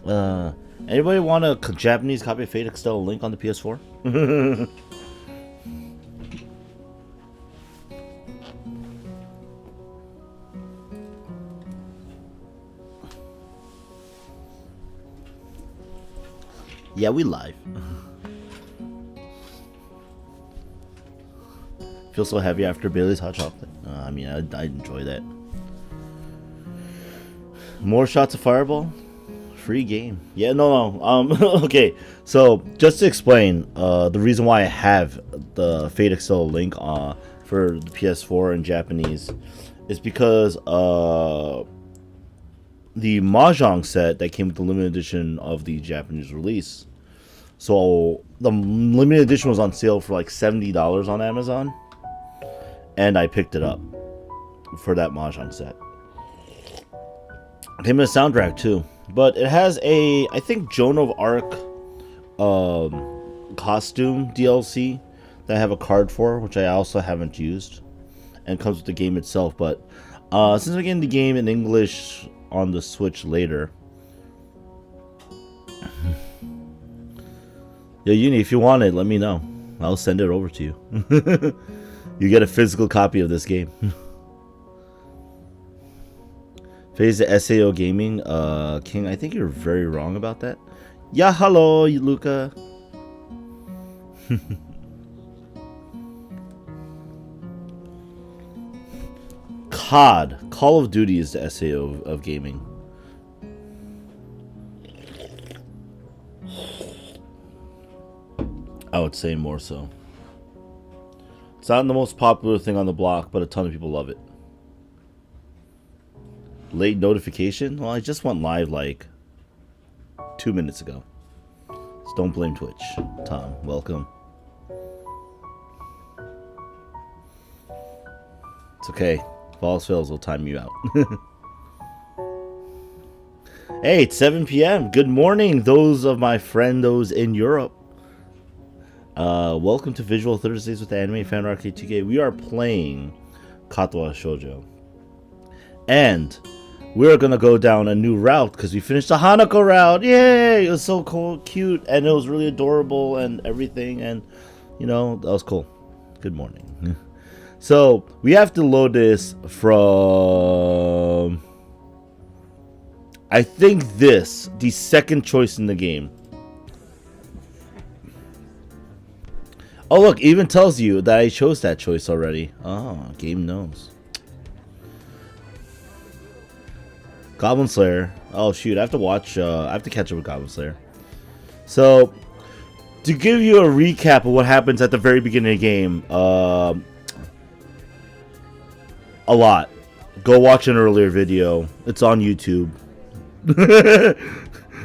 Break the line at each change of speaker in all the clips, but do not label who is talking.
Uh, Anybody want a Japanese copy of Fate Extell link on the PS4? Yeah, we live. Feel so heavy after Bailey's hot chocolate. I mean, I enjoy that. More shots of Fireball? Free game. Yeah, no. Okay. So, just to explain, the reason why I have the Fate Extell link for the PS4 in Japanese is because the Mahjong set that came with the limited edition of the Japanese release. So, the limited edition was on sale for like $70 on Amazon. And I picked it up for that Mahjong set. Came with a soundtrack too. But it has a, I think, Joan of Arc costume DLC that I have a card for, which I also haven't used. And comes with the game itself. But since I'm getting the game in English on the Switch later. Yeah, Uni, if you want it, let me know. I'll send it over to you. You get a physical copy of this game. Phase the SAO Gaming, King, I think you're very wrong about that. Yeah, hello, Luca. COD, Call of Duty is the SAO of gaming. I would say more so. It's not the most popular thing on the block, but a ton of people love it. Late notification? Well, I just went live like 2 minutes ago. So don't blame Twitch. Tom, welcome. It's okay. If all else fails, we'll time you out. Hey, it's 7 p.m. Good morning, those of my friendos in Europe. Welcome to Visual Thursdays with Anime Fan Arcade 2K. We are playing Katawa Shoujo. And we're gonna go down a new route because we finished the Hanako route. Yay! It was so cool, cute, and it was really adorable and everything. And, you know, that was cool. Good morning. So, we have to load this from, I think this, the second choice in the game. Oh, look, it even tells you that I chose that choice already. Oh, game knows. Goblin Slayer. Oh, shoot, I have to watch, I have to catch up with Goblin Slayer. So, to give you a recap of what happens at the very beginning of the game, a lot. Go watch an earlier video. It's on YouTube.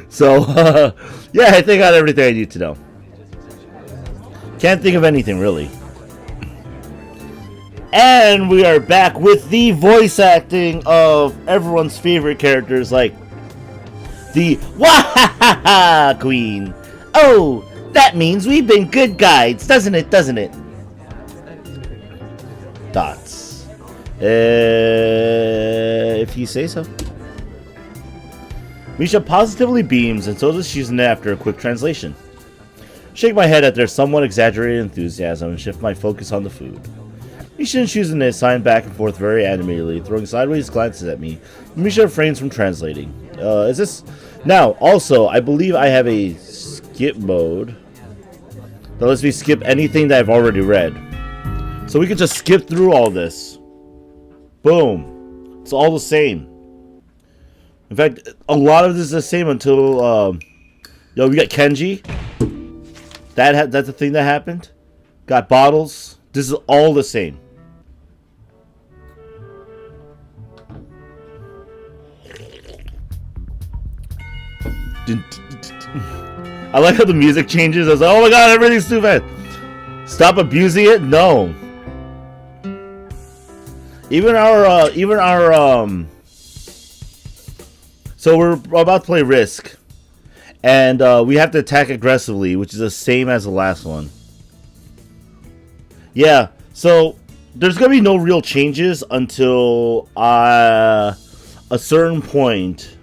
So, yeah, I think I got everything I need to know. Can't think of anything, really. And we are back with the voice acting of everyone's favorite characters, like the Wahaha Queen. Oh, that means we've been good guides, doesn't it? Doesn't it? Dots. If you say so. Misha positively beams, and so does Shizune after a quick translation. Shake my head at their somewhat exaggerated enthusiasm and shift my focus on the food. Misha and Shizune sign back and forth very animatedly, throwing sideways glances at me. Misha refrains from translating. Is this... Now, also, I believe I have a skip mode that lets me skip anything that I've already read. So we could just skip through all this. Boom. It's all the same. In fact, a lot of this is the same until... Yo, we got Kenji. That's the thing that happened. Got bottles. This is all the same. I like how the music changes. I was like, oh my god, everything's too fast. Stop abusing it? No. Even our so we're about to play Risk. And we have to attack aggressively, which is the same as the last one. Yeah, so there's going to be no real changes until a certain point.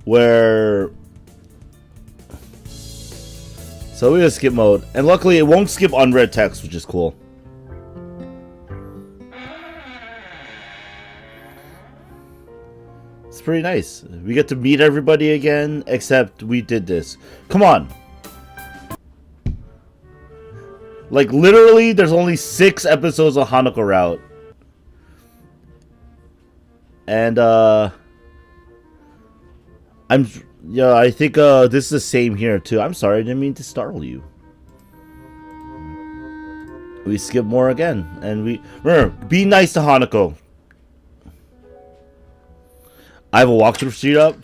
where... So we just skip mode. And luckily it won't skip unread text, which is cool. It's pretty nice. We get to meet everybody again, except we did this. Come on. Like, literally, there's only 6 episodes of Hanako Route. And, I think, this is the same here, too. I'm sorry, I didn't mean to startle you. We skip more again. And remember, be nice to Hanako. I have a walkthrough sheet up.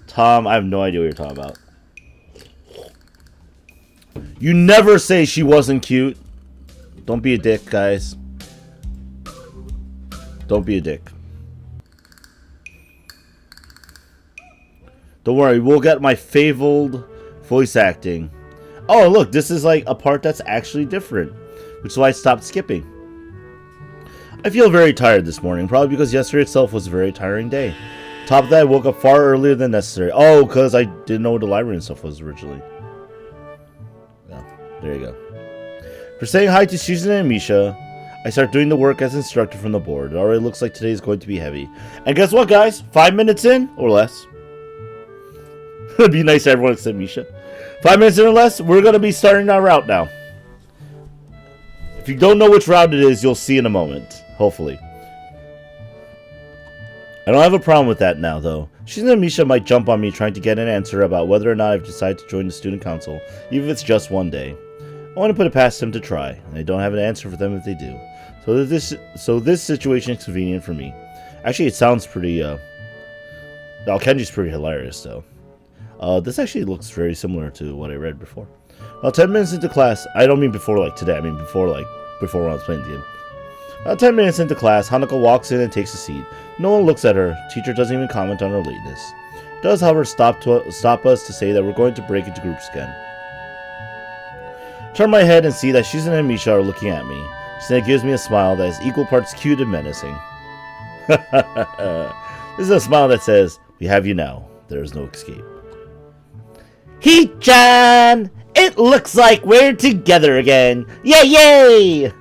Tom, I have no idea what you're talking about. You never say she wasn't cute. Don't be a dick, guys. Don't be a dick. Don't worry, we'll get my fabled voice acting. Oh, look, this is like a part that's actually different, which is why I stopped skipping. I feel very tired this morning, probably because yesterday itself was a very tiring day. Top of that, I woke up far earlier than necessary. Oh, because I didn't know what the library and stuff was originally. Yeah, there you go. For saying hi to Susan and Misha, I start doing the work as instructed from the board. It already looks like today is going to be heavy. And guess what, guys? 5 minutes in, or less. It'd be nice to everyone except Misha. 5 minutes in or less, we're going to be starting our route now. If you don't know which route it is, you'll see in a moment. Hopefully. I don't have a problem with that now, though. Susan and Misha might jump on me trying to get an answer about whether or not I've decided to join the student council, even if it's just one day. I want to put it past them to try, and I don't have an answer for them if they do. So this situation is convenient for me. Actually, it sounds pretty, Kenji's pretty hilarious, though. This actually looks very similar to what I read before. About 10 minutes into class, I don't mean before like today, I mean before when I was playing the game. About 10 minutes into class, Hanako walks in and takes a seat. No one looks at her. Teacher doesn't even comment on her lateness. Does, however, stop us to say that we're going to break into groups again. Turn my head and see that Susan and Misha are looking at me. She then gives me a smile that is equal parts cute and menacing. This is a smile that says, "We have you now. There is no escape." He-chan! It looks like we're together again! Yay, yay!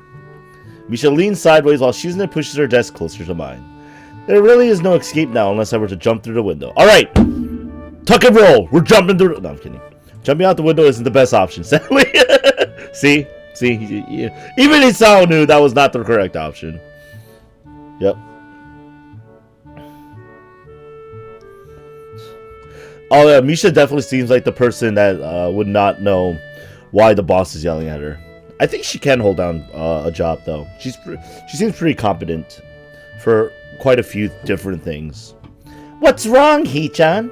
Misha leans sideways while Susan pushes her desk closer to mine. There really is no escape now unless I were to jump through the window. Alright! Tuck and roll! We're jumping through... No, I'm kidding. Jumping out the window isn't the best option, sadly. See? Even Isao knew that was not the correct option. Yep. Oh yeah, Misha definitely seems like the person that would not know why the boss is yelling at her. I think she can hold down a job though. She seems pretty competent for quite a few different things. What's wrong, Hee-chan?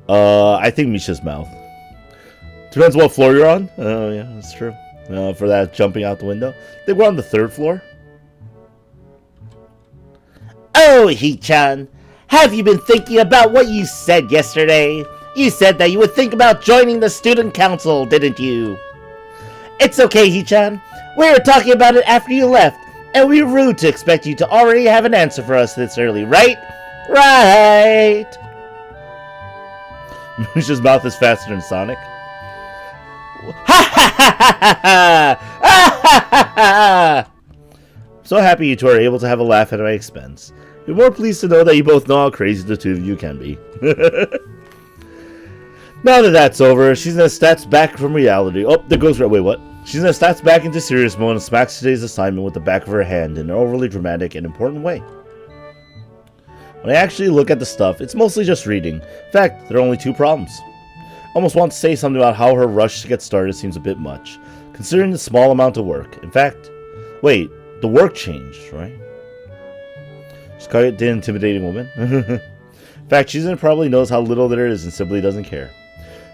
I think Misha's mouth. Depends what floor you're on. Oh yeah, that's true. For that jumping out the window. They were on the 3rd floor. Oh, Hee-chan, have you been thinking about what you said yesterday? You said that you would think about joining the student council, didn't you? It's okay, Hee-chan. We were talking about it after you left, and we were rude to expect you to already have an answer for us this early, right? Right! Misha's mouth is faster than Sonic. Ha ha ha ha ha! Ha ha ha ha! I'm so happy you two are able to have a laugh at my expense. You're more pleased to know that you both know how crazy the two of you can be. Now that that's over, she's gonna stats back from reality. Oh, there goes... Wait, what? She's gonna stats back into serious mode and smacks today's assignment with the back of her hand in an overly dramatic and important way. When I actually look at the stuff, it's mostly just reading. In fact, there are only 2 problems. I almost want to say something about how her rush to get started seems a bit much, considering the small amount of work. In fact, wait, the work changed, right? She's quite the intimidating woman. In fact, Susan probably knows how little there is and simply doesn't care.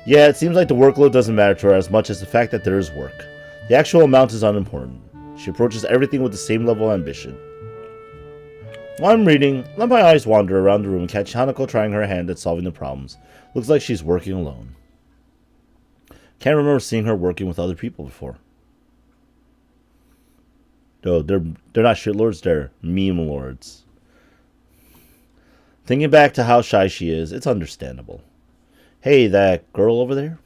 Yeah, it seems like the workload doesn't matter to her as much as the fact that there is work. The actual amount is unimportant. She approaches everything with the same level of ambition. While I'm reading, let my eyes wander around the room and catch Hanako trying her hand at solving the problems. Looks like she's working alone. Can't remember seeing her working with other people before. No, they're not shitlords, they're meme lords. Thinking back to how shy she is, it's understandable. Hey, that girl over there?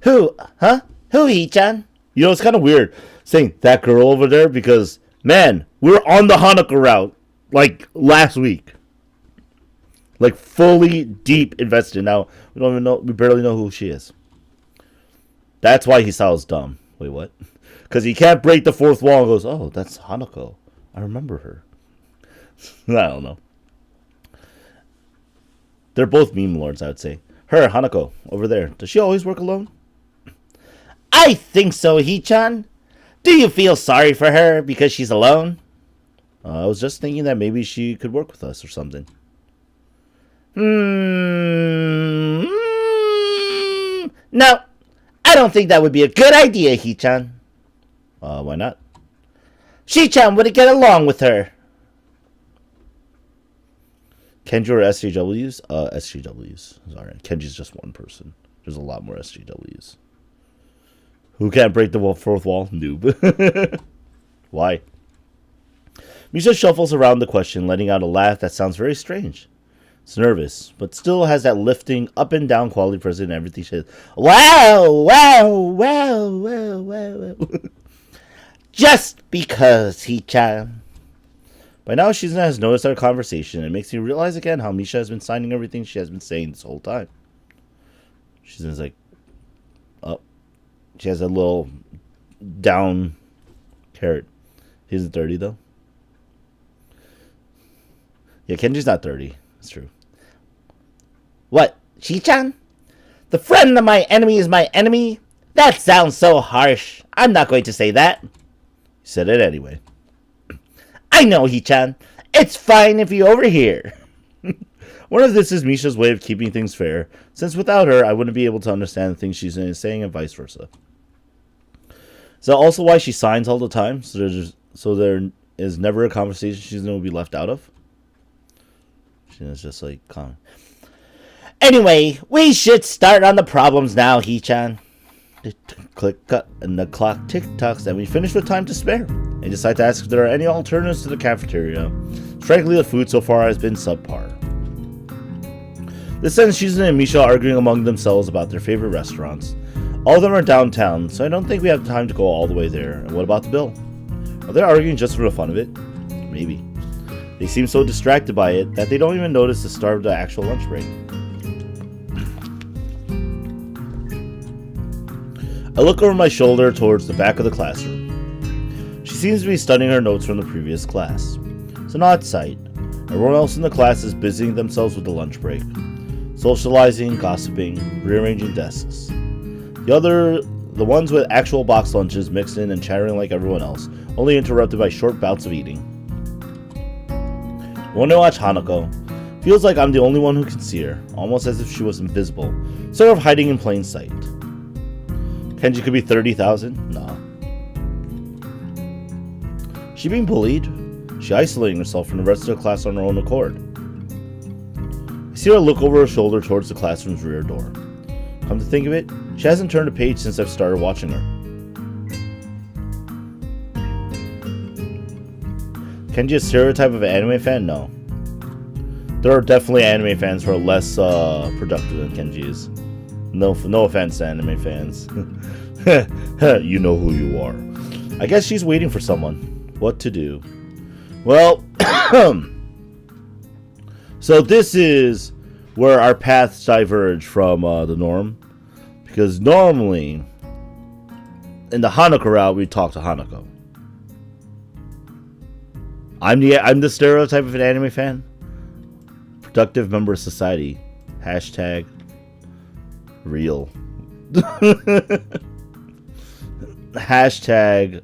Who? Huh? Who, Hee-chan?
You know, it's kind of weird saying that girl over there because, man, we were on the Hanukkah route, like, last week. Like, fully deep invested. Now, we don't even know, we barely know who she is. That's why Hisao's dumb. Wait, what? Because he can't break the fourth wall and goes, oh, that's Hanako. I remember her. I don't know. They're both meme lords, I would say. Her, Hanako, over there. Does she always work alone?
I think so, Hee-chan. Do you feel sorry for her because she's alone?
I was just thinking that maybe she could work with us or something.
No, I don't think that would be a good idea, Hee-chan.
Why not?
Shi-chan wouldn't get along with her.
Kenji or SJWs? SJWs. Sorry, Kenji's just one person. There's a lot more SJWs. Who can't break the fourth wall? Noob. Why? Misha shuffles around the question, letting out a laugh that sounds very strange. It's nervous, but still has that lifting up and down quality present in everything she says.
Wow, wow, wow, wow, wow, wow. Just because, Hee-chan.
By now, Shizuna has noticed our conversation and makes me realize again how Misha has been signing everything she has been saying this whole time. Shizuna's like, oh. She has a little down carrot. He isn't 30, though. Yeah, Kenji's not 30. That's true.
What, Shi-chan? The friend of my enemy is my enemy? That sounds so harsh. I'm not going to say that.
You said it anyway.
I know, Hee-chan. It's fine if you overhear.
One of this is Misha's way of keeping things fair, since without her, I wouldn't be able to understand the things she's saying and vice versa. Is that also why she signs all the time? So there is never a conversation she's going to be left out of? She's just like, calm.
Anyway, we should start on the problems now, Hee-chan.
Click, cut, and the clock tick-tocks, and we finish with time to spare. I decide to ask if there are any alternatives to the cafeteria. Frankly, the food so far has been subpar. This sends Shizuna and Misha arguing among themselves about their favorite restaurants. All of them are downtown, so I don't think we have time to go all the way there. And what about the bill? Are they arguing just for the fun of it? Maybe. They seem so distracted by it that they don't even notice the start of the actual lunch break. I look over my shoulder towards the back of the classroom. She seems to be studying her notes from the previous class. It's an odd sight. Everyone else in the class is busying themselves with the lunch break. Socializing, gossiping, rearranging desks. The ones with actual box lunches mixed in and chattering like everyone else, only interrupted by short bouts of eating. When I watch Hanako, feels like I'm the only one who can see her, almost as if she was invisible, sort of hiding in plain sight. Kenji could be 30,000? Nah. She being bullied? She isolating herself from the rest of the class on her own accord. I see her look over her shoulder towards the classroom's rear door. Come to think of it, she hasn't turned a page since I've started watching her. Kenji a stereotype of an anime fan? No. There are definitely anime fans who are less productive than Kenji is. No offense to anime fans. You know who you are. I guess she's waiting for someone. What to do? Well, so this is where our paths diverge from the norm. Because normally, in the Hanako route, we talk to Hanako. I'm the stereotype of an anime fan. Productive member of society. Hashtag real. Hashtag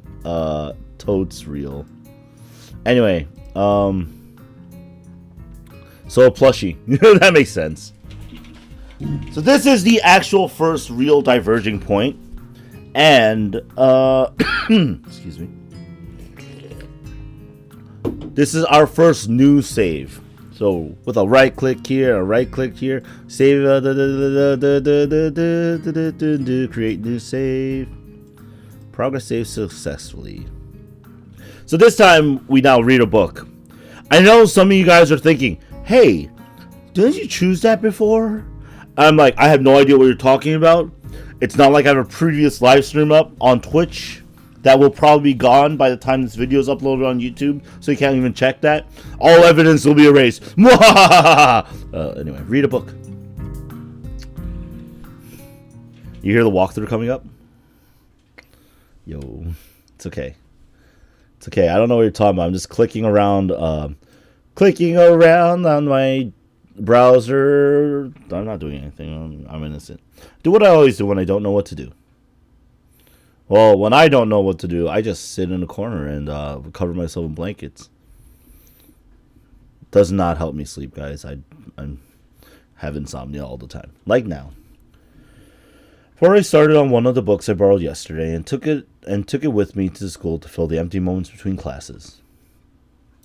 totes real. Anyway, so a plushie. That makes sense. So this is the actual first real diverging point. And excuse me. This is our first new save. So with a right click here, save, create new save. Progress save successfully. So this time, we now read a book. I know some of you guys are thinking, hey, didn't you choose that before? I'm like, I have no idea what you're talking about. It's not like I have a previous live stream up on Twitch that will probably be gone by the time this video is uploaded on YouTube, so you can't even check that. All evidence will be erased. Anyway, read a book. You hear the walkthrough coming up? Yo, it's okay. It's okay. I don't know what you're talking about. I'm just clicking around on my browser. I'm not doing anything. I'm innocent. Do what I always do when I don't know what to do. Well, when I don't know what to do, I just sit in a corner and cover myself in blankets. Does not help me sleep, guys. I have insomnia all the time. Like now. Before I started on one of the books I borrowed yesterday and took it with me to school to fill the empty moments between classes.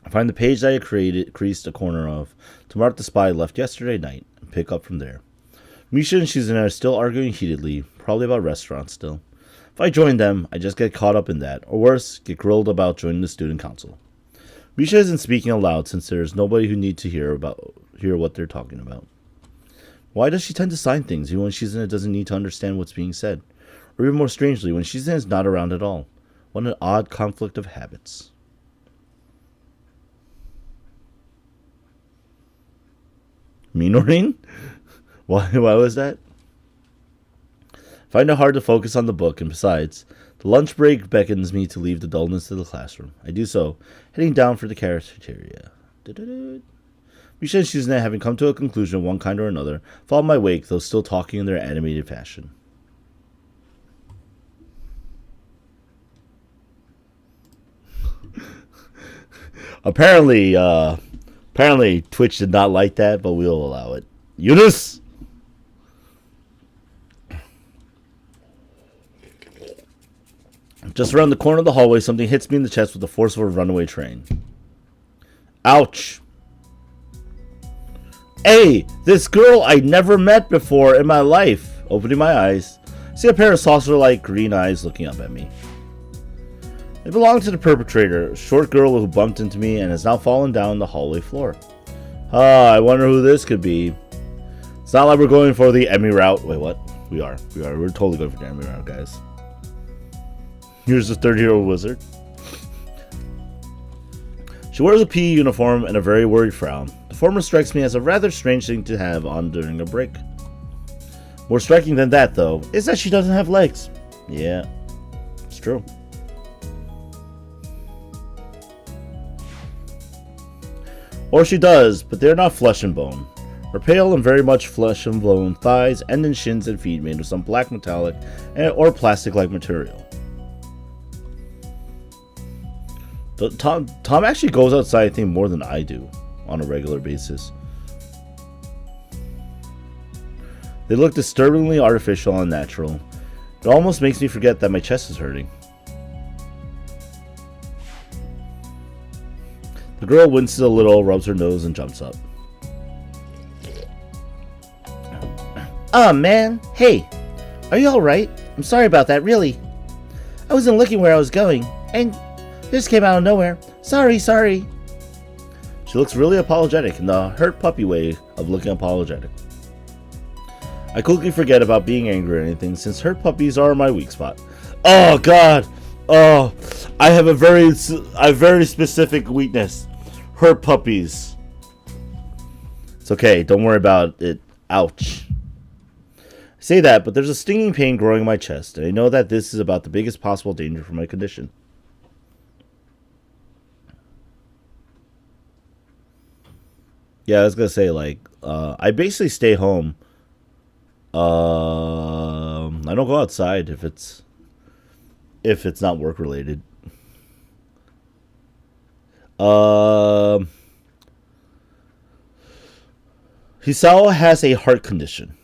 I find the page that I creased a corner of to mark the spot I left yesterday night and pick up from there. Misha and Shizune are still arguing heatedly, probably about restaurants still. If I join them, I just get caught up in that, or worse, get grilled about joining the student council. Misha isn't speaking aloud since there's nobody who needs to hear what they're talking about. Why does she tend to sign things even when Shizune doesn't need to understand what's being said? Or even more strangely, when Shizune is not around at all. What an odd conflict of habits. Minorin? Why was that? I find it hard to focus on the book, and besides, the lunch break beckons me to leave the dullness of the classroom. I do so, heading down for the cafeteria. Misha and Shizune, having come to a conclusion of one kind or another, follow my wake, though still talking in their animated fashion. Apparently Twitch did not like that, but we'll allow it. Eunice! Just around the corner of the hallway, something hits me in the chest with the force of a runaway train. Ouch! Hey, this girl I never met before in my life. Opening my eyes, see a pair of saucer-like green eyes looking up at me. They belong to the perpetrator, a short girl who bumped into me and has now fallen down the hallway floor. I wonder who this could be. It's not like we're going for the Emi route. Wait, what? We are. We're totally going for the Emi route, guys. Here's the 30-year-old wizard. She wears a PE uniform and a very worried frown. The former strikes me as a rather strange thing to have on during a break. More striking than that, though, is that she doesn't have legs. Yeah, it's true. Or she does, but they're not flesh and bone. Her pale and very much flesh and bone thighs end in shins and feet made of some black metallic or plastic-like material. Tom actually goes outside, I think, more than I do on a regular basis. They look disturbingly artificial and unnatural. It almost makes me forget that my chest is hurting. The girl winces a little, rubs her nose, and jumps up.
Oh man, hey, are you alright? I'm sorry about that, really. I wasn't looking where I was going, and this came out of nowhere. Sorry.
She looks really apologetic in the hurt puppy way of looking apologetic. I quickly forget about being angry or anything since hurt puppies are my weak spot. Oh god! Oh, I have a very specific weakness. Hurt puppies. It's okay, don't worry about it. Ouch. I say that, but there's a stinging pain growing in my chest, and I know that this is about the biggest possible danger for my condition. Yeah, I was gonna say, like, I basically stay home. I don't go outside if it's not work related. Hisawa has a heart condition.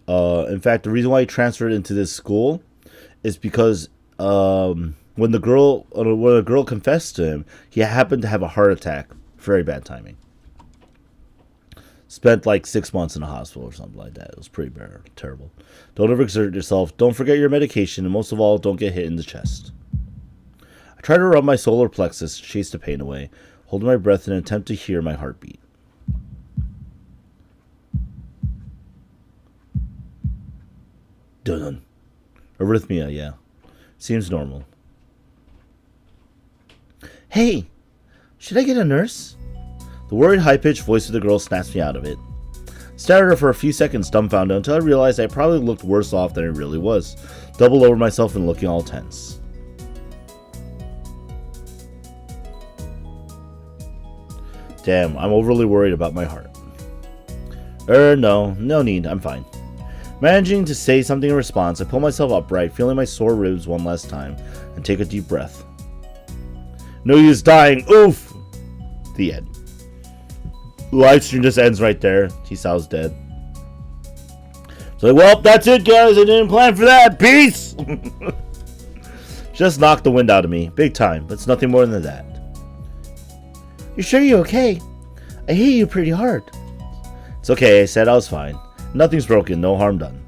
In fact, the reason why he transferred into this school is because when a girl confessed to him, he happened to have a heart attack. Very bad timing. Spent like 6 months in a hospital or something like that. It was pretty terrible. Don't overexert yourself. Don't forget your medication. And most of all, don't get hit in the chest. I try to rub my solar plexus to chase the pain away, holding my breath in an attempt to hear my heartbeat. Dun. Arrhythmia, yeah. Seems normal.
Hey, should I get a nurse?
The worried, high-pitched voice of the girl snaps me out of it. Stared at her for a few seconds, dumbfounded, until I realized I probably looked worse off than I really was, doubled over myself and looking all tense. Damn, I'm overly worried about my heart. No need, I'm fine. Managing to say something in response, I pull myself upright, feeling my sore ribs one last time, and take a deep breath. No use dying, oof! The end. The live stream just ends right there. T-Sal's dead. So, well, that's it, guys. I didn't plan for that. Peace! Just knocked the wind out of me. Big time, but it's nothing more than that.
You sure you're okay? I hit you pretty hard.
It's okay, I said I was fine. Nothing's broken, no harm done.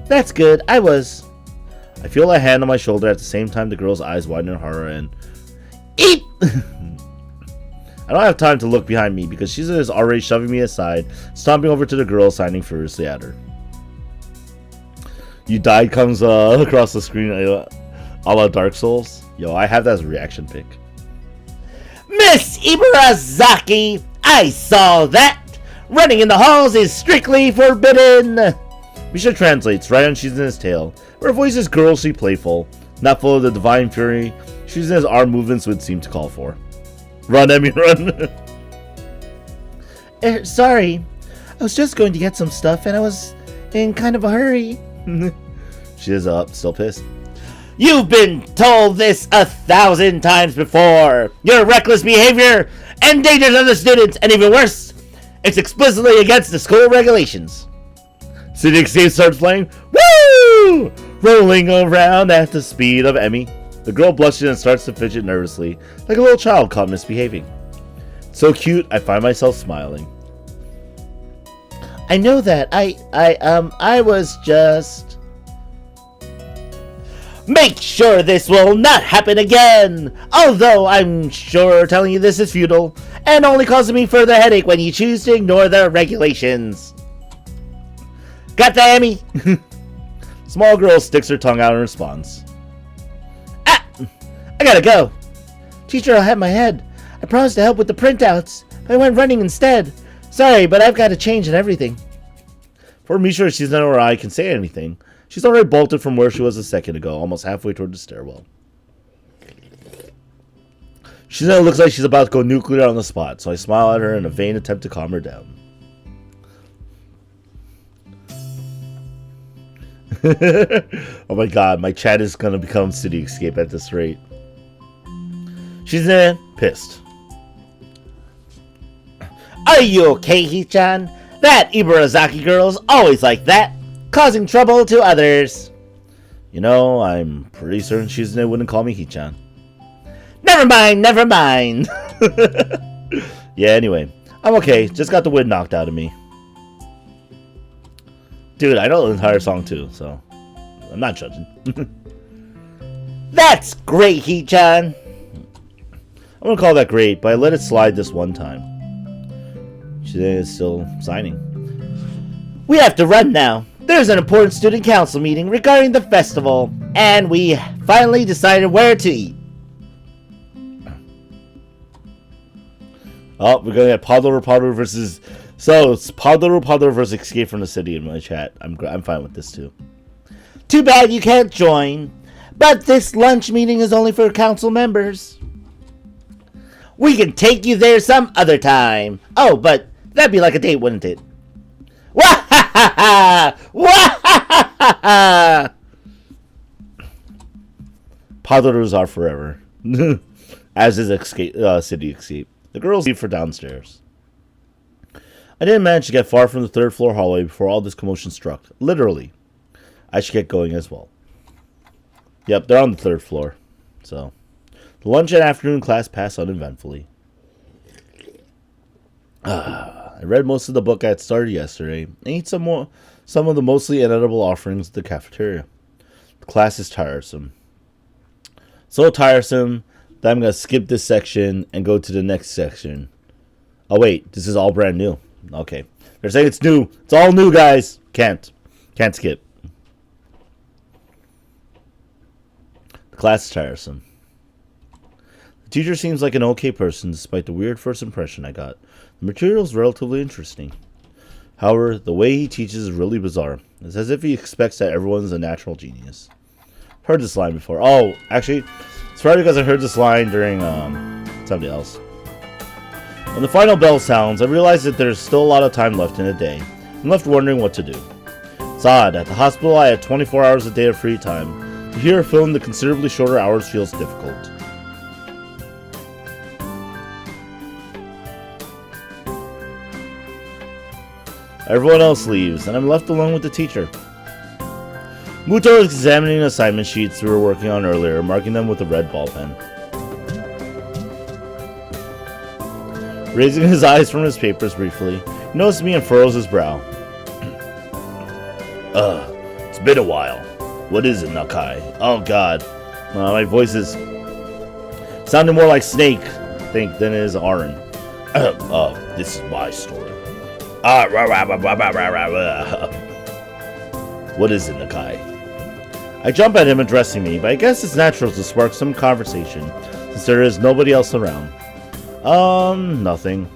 That's good, I was.
I feel a hand on my shoulder at the same time the girl's eyes widen in horror and...
Eep!
I don't have time to look behind me because Shizuka is already shoving me aside, stomping over to the girl, signing furiously at her. You died comes across the screen a la Dark Souls. Yo, I have that as a reaction pic.
Miss Ibarazaki, I saw that! Running in the halls is strictly forbidden!
Misha translates right on Shizuna's tail. Her voice is girlishly playful, not full of the divine fury Shizuna's arm movements would seem to call for. Run, Emi, run!
Sorry. I was just going to get some stuff and I was in kind of a hurry.
She's up, still pissed.
You've been told this 1,000 times before! Your reckless behavior endangers other students, and even worse, it's explicitly against the school regulations.
City Escape starts playing. Woo! Rolling around at the speed of Emi. The girl blushes and starts to fidget nervously, like a little child caught misbehaving. So cute, I find myself smiling.
I know that. I was just... Make sure this will not happen again! Although I'm sure telling you this is futile, and only causing me further headache when you choose to ignore the regulations. Got that, Emi?
Small girl sticks her tongue out in response.
Ah! I gotta go. Teacher, I'll have my head. I promised to help with the printouts, but I went running instead. Sorry, but I've got to change and everything.
For Misha, she's not where I can say anything. She's already bolted from where she was a second ago, almost halfway toward the stairwell. Shizuna looks like she's about to go nuclear on the spot, so I smile at her in a vain attempt to calm her down. Oh my god, my chat is gonna become City Escape at this rate. Shizuna, pissed.
Are you okay, Hichan? That Ibarazaki girl's always like that, causing trouble to others.
You know, I'm pretty certain Shizune wouldn't call me Hichan.
Never mind, never mind.
Yeah, anyway, I'm okay. Just got the wind knocked out of me. Dude, I know the entire song too, so I'm not judging.
That's great, Hichan.
I'm gonna call that great, but I let it slide this one time. She is still signing.
We have to run now. There's an important student council meeting regarding the festival, and we finally decided where to eat.
Oh, we're gonna get Paddler versus... So, it's Paddler versus Escape from the City in my chat. I'm fine with this too.
Too bad you can't join, but this lunch meeting is only for council members. We can take you there some other time. Oh, but that'd be like a date, wouldn't it? Wah-ha-ha-ha! Wah-ha-ha-ha!
Paddlers are forever. As is City Escape. The girls leave for downstairs. I didn't manage to get far from the third floor hallway before all this commotion struck. Literally. I should get going as well. Yep, they're on the third floor. So, the lunch and afternoon class passed uneventfully. I read most of the book I had started yesterday and ate some of the mostly inedible offerings at the cafeteria. The class is tiresome. So tiresome that I'm going to skip this section and go to the next section. Oh, wait. This is all brand new. Okay. They're saying it's new. It's all new, guys. Can't skip. The class is tiresome. The teacher seems like an okay person despite the weird first impression I got. The material is relatively interesting. However, the way he teaches is really bizarre. It's as if he expects that everyone's a natural genius. Heard this line before. Oh, actually, it's probably because I heard this line during somebody else. When the final bell sounds, I realize that there's still a lot of time left in a day. I'm left wondering what to do. It's odd. At the hospital, I had 24 hours a day of free time. To hear a film the considerably shorter hours feels difficult. Everyone else leaves, and I'm left alone with the teacher. Muto is examining assignment sheets we were working on earlier, marking them with a red ball pen. Raising his eyes from his papers briefly, he notices me and furrows his brow. It's been a while. What is it, Nakai? Oh god. My voice is sounding more like Snake, I think, than it is Arin. This is my story. What is it, Nakai? I jump at him addressing me, but I guess it's natural to spark some conversation, since there is nobody else around. Nothing.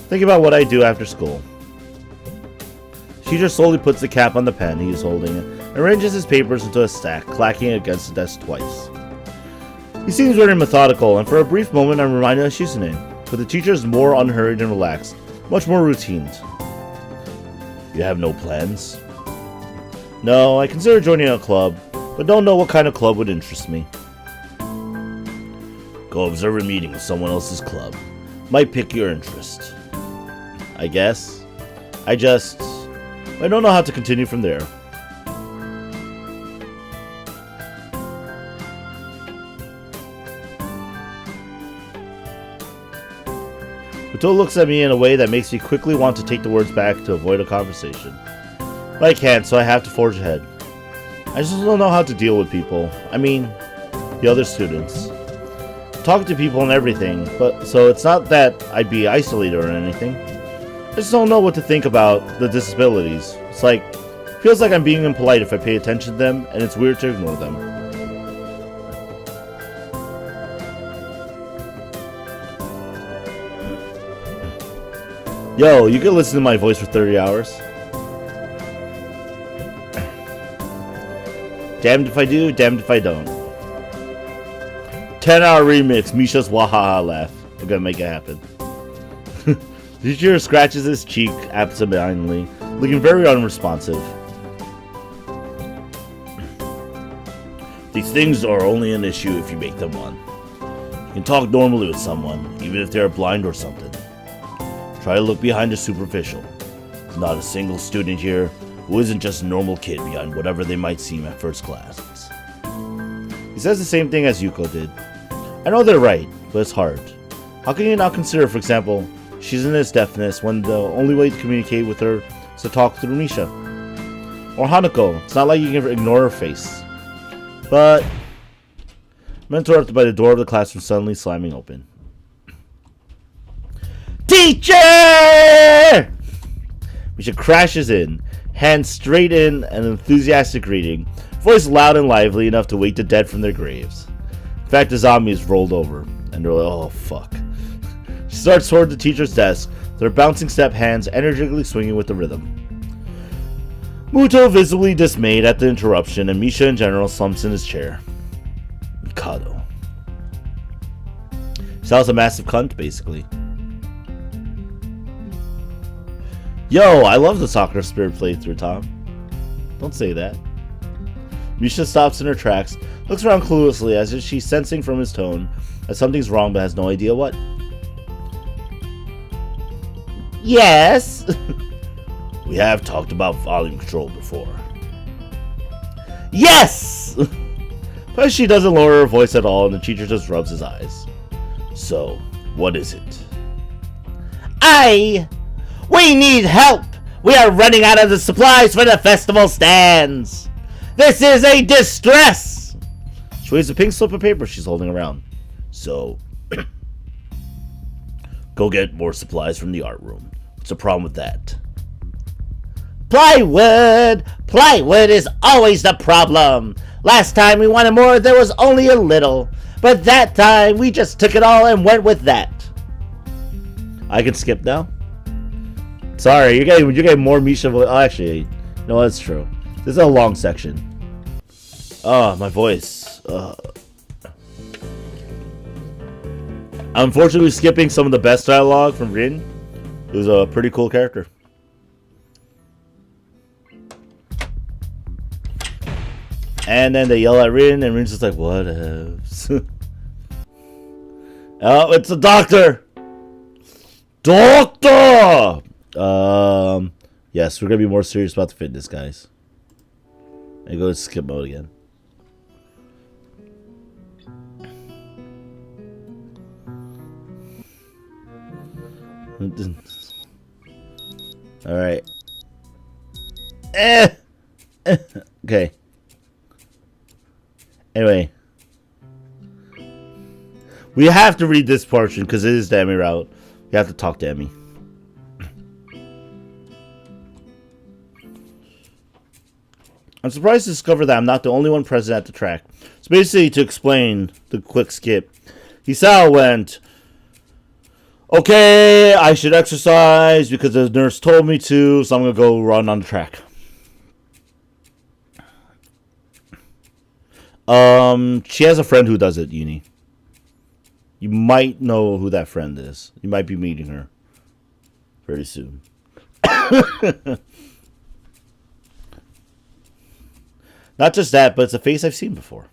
Think about what I do after school. Teacher slowly puts the cap on the pen he is holding and arranges his papers into a stack, clacking against the desk twice. He seems very methodical, and for a brief moment I'm reminded of Shizune, but the teacher is more unhurried and relaxed, much more routine. You have no plans? No, I consider joining a club, but don't know what kind of club would interest me. Go observe a meeting with someone else's club. Might pick your interest. I guess. I don't know how to continue from there. Muto looks at me in a way that makes me quickly want to take the words back to avoid a conversation. But I can't, so I have to forge ahead. I just don't know how to deal with people. I mean, the other students. Talk to people and everything, but so it's not that I'd be isolated or anything. I just don't know what to think about the disabilities. It's like, feels like I'm being impolite if I pay attention to them, and it's weird to ignore them. Yo, you can listen to my voice for 30 hours. Damned if I do, damned if I don't. 10-hour remix, Misha's wahaha laugh. We're gonna make it happen. The teacher scratches his cheek absentmindedly, looking very unresponsive. These things are only an issue if you make them one. You can talk normally with someone, even if they're blind or something. Try to look behind the superficial. There's not a single student here who isn't just a normal kid behind whatever they might seem at first glance. He says the same thing as Yuko did. I know they're right, but it's hard. How can you not consider, for example, Shizune's deafness when the only way to communicate with her is to talk through Misha? Or Hanako, it's not like you can ignore her face. But I'm interrupted by the door of the classroom suddenly slamming open. Teacher! Misha crashes in, hands straight in an enthusiastic greeting, voice loud and lively enough to wake the dead from their graves. In fact, the zombie is rolled over, and they're like, oh fuck. She starts toward the teacher's desk, their bouncing step hands energetically swinging with the rhythm. Muto visibly dismayed at the interruption, and Misha in general slumps in his chair. Mikado. Sounds a massive cunt, basically. Yo, I love the Soccer Spirit playthrough, Tom. Don't say that. Misha stops in her tracks, looks around cluelessly as if she's sensing from his tone that something's wrong but has no idea what. Yes? We have talked about volume control before. Yes! But she doesn't lower her voice at all and the teacher just rubs his eyes. So, what is it? We need help! We are running out of the supplies for the festival stands! This is a distress! She She waves a pink slip of paper she's holding around. So, go get more supplies from the art room. What's the problem with that?
Plywood! Plywood is always the problem. Last time we wanted more, there was only a little. But that time, we just took it all and went with that.
I can skip now? Sorry, you're getting more Misha voice. Oh, actually, no, that's true. This is a long section. Oh, my voice. Unfortunately, skipping some of the best dialogue from Rin, who's a pretty cool character. And then they yell at Rin, and Rin's just like, what else? Oh, it's a doctor! Doctor! Yes, we're gonna be more serious about the fitness, guys. And go to skip mode again. Alright. Okay. Anyway. We have to read this portion because it is the Emi route. We have to talk to Emi. I'm surprised to discover that I'm not the only one present at the track. So basically, to explain the quick skip, Hisao went, okay, I should exercise because the nurse told me to, so I'm going to go run on the track. She has a friend who does it, Uni. You might know who that friend is. You might be meeting her very soon. Not just that, but it's a face I've seen before.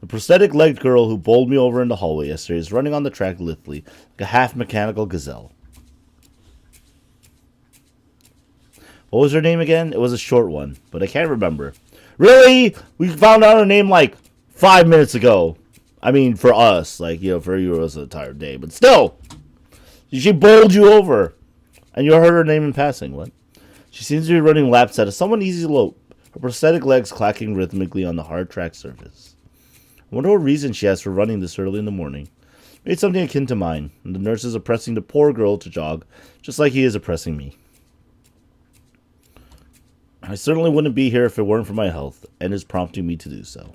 The prosthetic-legged girl who bowled me over in the hallway yesterday is running on the track lithely, like a half-mechanical gazelle. What was her name again? It was a short one, but I can't remember. Really? We found out her name like 5 minutes ago. I mean, for us, like, you know, for you it was an entire day, but still, she bowled you over, and you heard her name in passing. What? She seems to be running laps at a somewhat easy lope, her prosthetic legs clacking rhythmically on the hard track surface. I wonder what reason she has for running this early in the morning. Maybe it's something akin to mine, and the nurse is oppressing the poor girl to jog, just like he is oppressing me. I certainly wouldn't be here if it weren't for my health, and is prompting me to do so.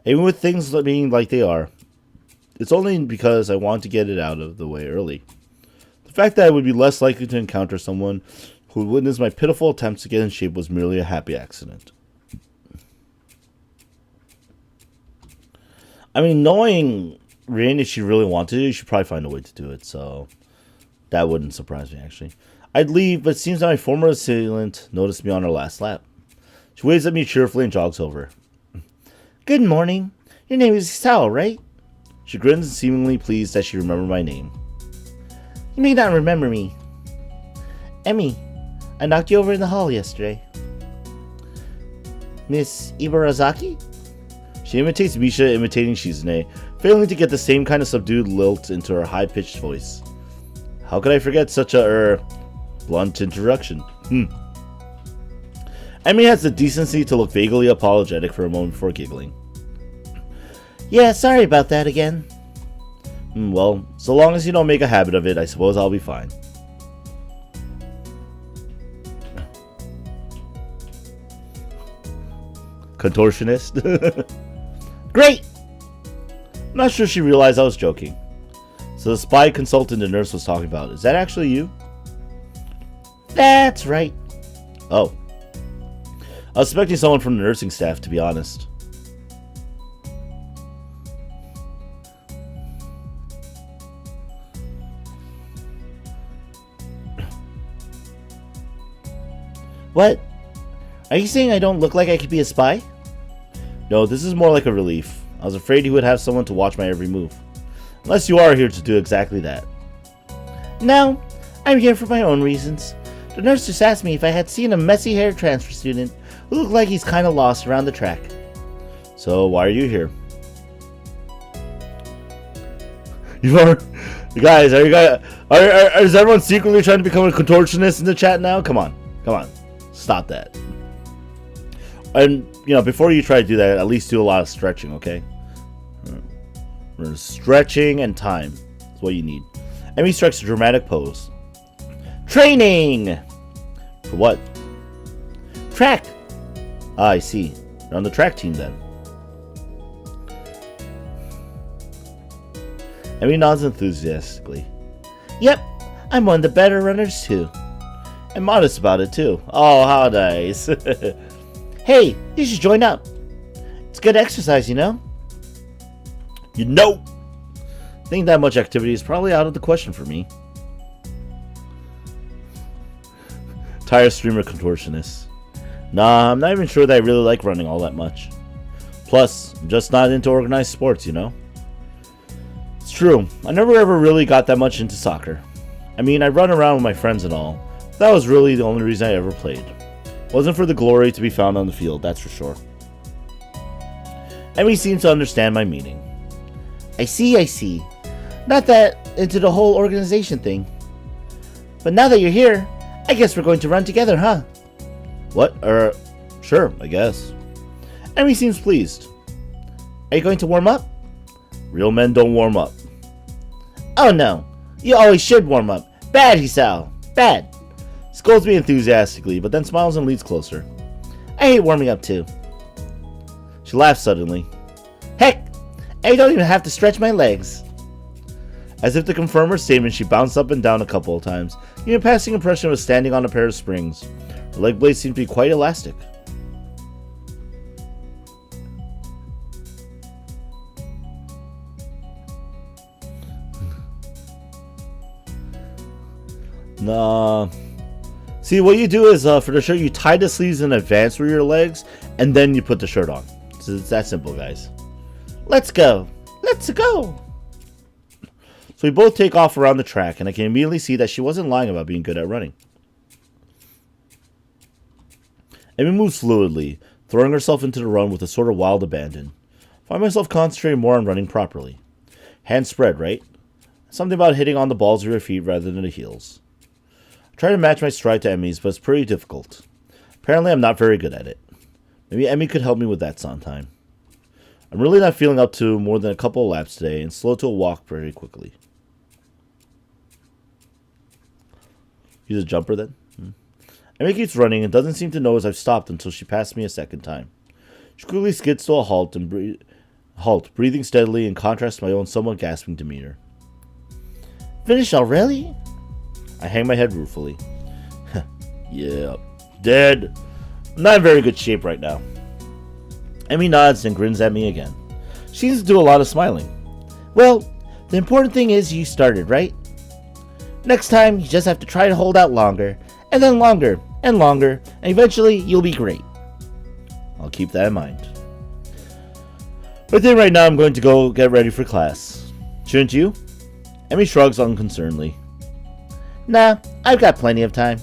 Even with things being like they are, it's only because I want to get it out of the way early. The fact that I would be less likely to encounter someone who would witness my pitiful attempts to get in shape was merely a happy accident. I mean, knowing Rin, if she really wanted to, she'd probably find a way to do it, so that wouldn't surprise me, actually. I'd leave, but it seems that my former assailant noticed me on her last lap. She waves at me cheerfully and jogs over. Good morning. Your name is Hisao, right? She grins, seemingly pleased that she remembered my name. You may not remember me. Emi, I knocked you over in the hall yesterday. Miss Ibarazaki? She imitates Misha imitating Shizune, failing to get the same kind of subdued lilt into her high-pitched voice. How could I forget such a, blunt introduction? Emi has the decency to look vaguely apologetic for a moment before giggling. Yeah, sorry about that again. Well, so long as you don't make a habit of it, I suppose I'll be fine. Contortionist? Great! I'm not sure she realized I was joking. So the spy consultant the nurse was talking about, is that actually you? That's right. Oh. I was expecting someone from the nursing staff, to be honest. What? Are you saying I don't look like I could be a spy? No, this is more like a relief. I was afraid you would have someone to watch my every move. Unless you are here to do exactly that. No, I'm here for my own reasons. The nurse just asked me if I had seen a messy-haired transfer student who looked like he's kind of lost around the track. So, why are you here? You guys, is everyone secretly trying to become a contortionist in the chat now? Come on. Stop that. And, you know, before you try to do that, at least do a lot of stretching, okay? Stretching and time is what you need. Emi strikes a dramatic pose.
Training!
For what?
Track!
Ah, I see. You're on the track team then. Emi nods enthusiastically.
Yep, I'm one of the better runners too.
And modest about it too. Oh, how nice.
Hey, you should join up. It's good exercise, you know?
You know! I think that much activity is probably out of the question for me. Tire streamer contortionist. Nah, I'm not even sure that I really like running all that much. Plus, I'm just not into organized sports, you know? It's true, I never ever really got that much into soccer. I mean, I run around with my friends and all. But that was really the only reason I ever played. It wasn't for the glory to be found on the field, that's for sure. Emi seems to understand my meaning.
I see. Not that into the whole organization thing. But now that you're here, I guess we're going to run together, huh?
What? Sure, I guess. Emi seems pleased.
Are you going to warm up?
Real men don't warm up.
Oh no, you always should warm up. Bad, Hisao. Bad.
Scolds me enthusiastically, but then smiles and leads closer.
I hate warming up too.
She laughs suddenly.
Heck, I don't even have to stretch my legs.
As if to confirm her statement, she bounced up and down a couple of times, giving a passing impression of standing on a pair of springs. Her leg blades seem to be quite elastic. Nah. See, what you do is, for the shirt, you tie the sleeves in advance for your legs, and then you put the shirt on. So it's that simple, guys.
Let's go. Let's go.
So we both take off around the track, and I can immediately see that she wasn't lying about being good at running. Emi moves fluidly, throwing herself into the run with a sort of wild abandon. I find myself concentrating more on running properly. Hands spread, right? Something about hitting on the balls of your feet rather than the heels. I try to match my stride to Emi's, but it's pretty difficult. Apparently I'm not very good at it. Maybe Emi could help me with that sometime. I'm really not feeling up to more than a couple of laps today, and slow to a walk very quickly. Use a jumper then? Emi keeps running and doesn't seem to notice I've stopped until she passed me a second time. She quickly skids to a halt, breathing steadily in contrast to my own somewhat gasping demeanor.
Finished already?
I hang my head ruefully. Yeah, dead. I'm not in very good shape right now. Emi nods and grins at me again. She seems to do a lot of smiling.
Well, the important thing is you started, right? Next time, you just have to try to hold out longer, and then longer, and longer, and eventually you'll be great.
I'll keep that in mind. But then right now I'm going to go get ready for class. Shouldn't you? Emi shrugs unconcernedly.
Nah, I've got plenty of time.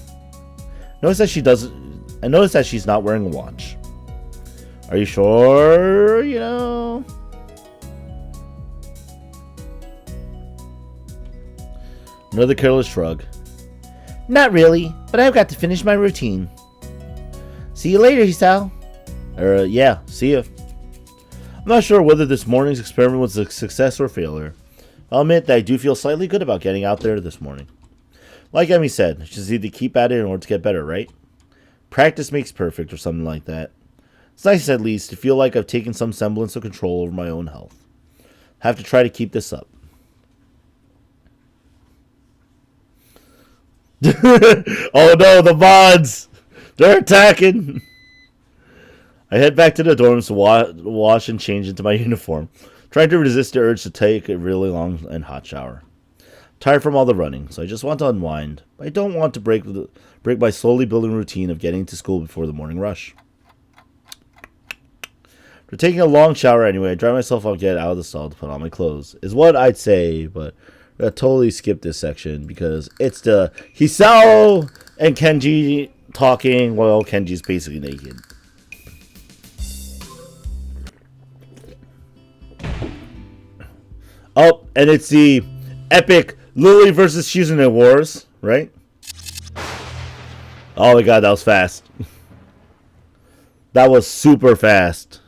I notice that she's not wearing a watch. Are you sure? You know... Another careless shrug.
Not really, but I've got to finish my routine. See you later, Hisao.
Yeah, see ya. I'm not sure whether this morning's experiment was a success or failure. I'll admit that I do feel slightly good about getting out there this morning. Like Emi said, I just need to keep at it in order to get better, right? Practice makes perfect or something like that. It's nice at least to feel like I've taken some semblance of control over my own health. I have to try to keep this up. Oh no, the mods! They're attacking! I head back to the dorms to wash and change into my uniform, trying to resist the urge to take a really long and hot shower. I'm tired from all the running, so I just want to unwind, but I don't want to break my slowly building routine of getting to school before the morning rush. For taking a long shower anyway, I dry myself off, get out of the stall to put on my clothes, is what I'd say, but I totally skipped this section because it's the Hisao and Kenji talking while Kenji's basically naked. Oh, and it's the epic Lily versus Shizune Wars, right? Oh my god, that was fast. That was super fast.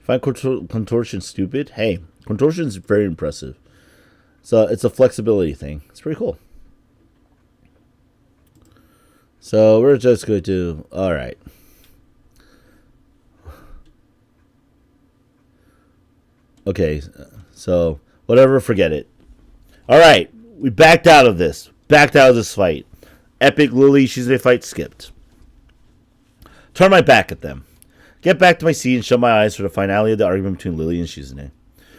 Find contortion stupid? Hey, contortion is very impressive. So it's a flexibility thing. It's pretty cool. So we're just going to... Alright. Okay, so whatever, forget it. Alright, we backed out of this. Backed out of this fight. Epic Lily Shizune fight skipped. Turn my back at them. Get back to my seat and shut my eyes for the finale of the argument between Lily and Shizune.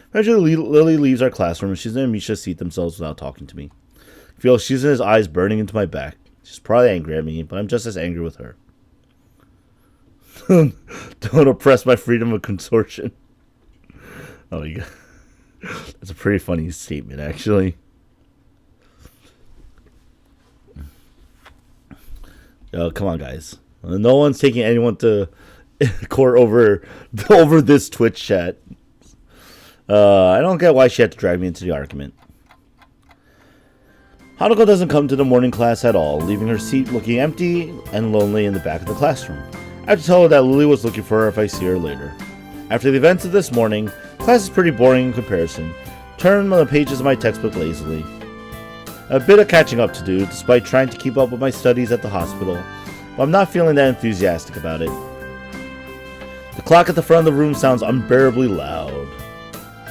Eventually, Lily leaves our classroom and Shizune and Misha seat themselves without talking to me. I feel Shizune's eyes burning into my back. She's probably angry at me, but I'm just as angry with her. Don't oppress my freedom of consortion. Oh my god. That's a pretty funny statement, actually. Oh, come on, guys. No one's taking anyone to court over this Twitch chat. I don't get why she had to drag me into the argument. Hanako doesn't come to the morning class at all, leaving her seat looking empty and lonely in the back of the classroom. I have to tell her that Lily was looking for her if I see her later. After the events of this morning, class is pretty boring in comparison. Turn the pages of my textbook lazily. A bit of catching up to do, despite trying to keep up with my studies at the hospital, but I'm not feeling that enthusiastic about it. The clock at the front of the room sounds unbearably loud.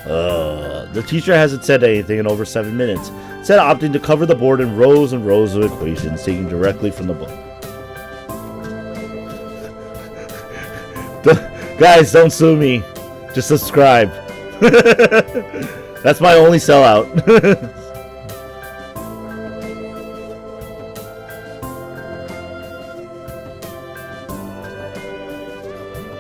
The teacher hasn't said anything in over 7 minutes, instead opting to cover the board in rows and rows of equations taken directly from the book. Guys, don't sue me. Just subscribe. That's my only sellout.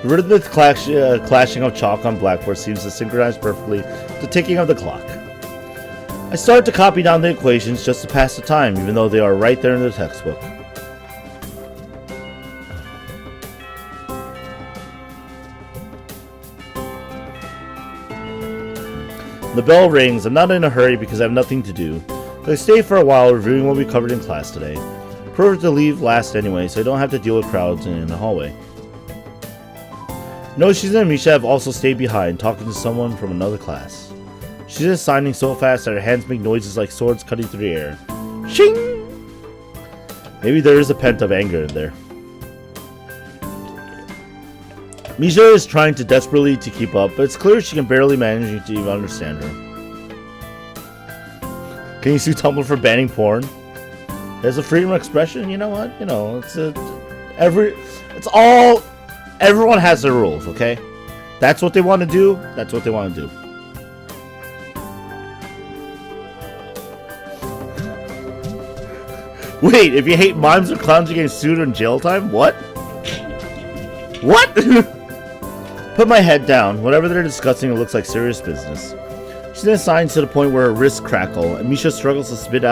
The rhythmic clashing of chalk on blackboard seems to synchronize perfectly with the ticking of the clock. I start to copy down the equations just to pass the time, even though they are right there in the textbook. The bell rings. I'm not in a hurry because I have nothing to do, but I stay for a while reviewing what we covered in class today. I prefer to leave last anyway, so I don't have to deal with crowds in the hallway. No, Shizune and Misha have also stayed behind, talking to someone from another class. She's just signing so fast that her hands make noises like swords cutting through the air. Shing! Maybe there is a pent-up anger in there. Misha is trying to desperately to keep up, but it's clear she can barely manage to even understand her. Can you sue Tumblr for banning porn? There's a freedom of expression, you know what? You know, everyone has their rules, okay? That's what they want to do, that's what they want to do. Wait, if you hate mimes or clowns, you get sued in jail time? What? What? Put my head down. Whatever they're discussing, it looks like serious business. She's in signs to the point where her wrists crackle, and Misha struggles to spit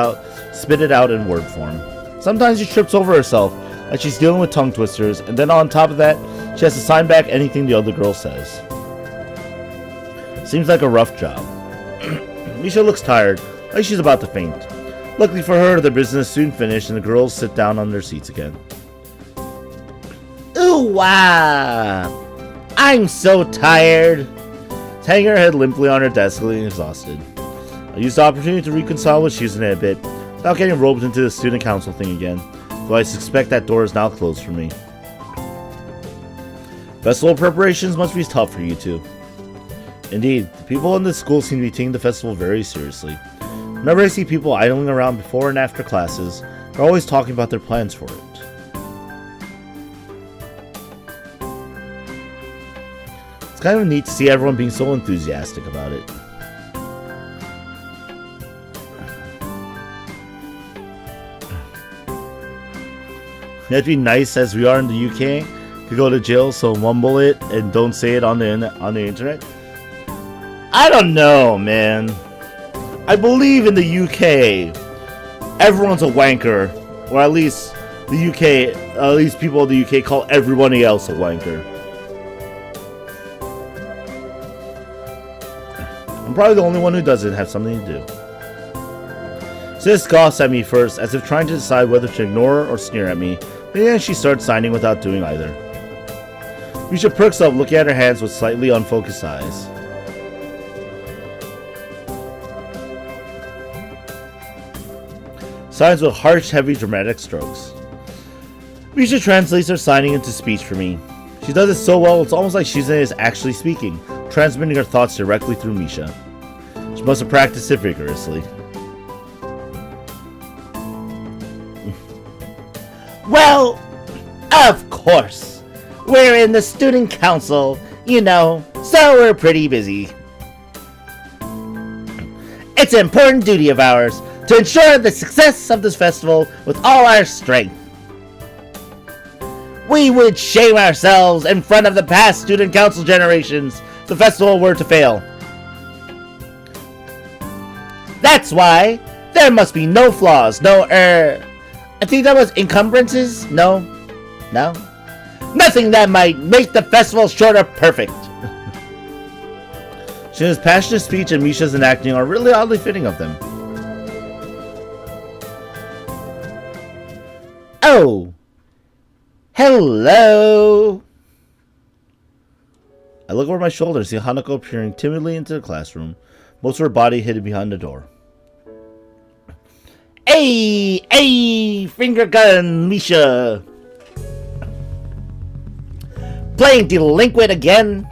it out in word form. Sometimes she trips over herself, like she's dealing with tongue twisters, and then on top of that, she has to sign back anything the other girl says. Seems like a rough job. Misha looks tired, like she's about to faint. Luckily for her, the business is soon finished, and the girls sit down on their seats again. Ooh, wow! I'm so tired. She's hanging her head limply on her desk, looking exhausted. I used the opportunity to reconcile with Shizune a bit, without getting roped into the student council thing again, though I suspect that door is now closed for me. Festival preparations must be tough for you two. Indeed, the people in this school seem to be taking the festival very seriously. Whenever I see people idling around before and after classes, they're always talking about their plans for it. It's kind of neat to see everyone being so enthusiastic about it. It'd be nice, as we are in the UK, to go to jail, so mumble it and don't say it on the internet. I don't know, man. I believe in the UK, everyone's a wanker, or at least the UK, at least people in the UK call everybody else a wanker. I'm probably the only one who doesn't have something to do. Sis scoffs at me first, as if trying to decide whether to ignore or sneer at me, but then she starts signing without doing either. Misha perks up, looking at her hands with slightly unfocused eyes. Signs with harsh, heavy, dramatic strokes. Misha translates her signing into speech for me. She does it so well, it's almost like Shizune is actually speaking, transmitting her thoughts directly through Misha. She must have practiced it vigorously.
Well, of course. We're in the student council, you know, so we're pretty busy. It's an important duty of ours to ensure the success of this festival with all our strength. We would shame ourselves in front of the past student council generations if the festival were to fail. That's why there must be no flaws, I think that was encumbrances? No? Nothing that might make the festival short of perfect.
Shina's passionate speech and Misha's enacting are really oddly fitting of them.
Oh! Hello!
I look over my shoulder and see Hanako peering timidly into the classroom, most of her body hidden behind the door.
Hey, finger gun, Misha! Playing delinquent again?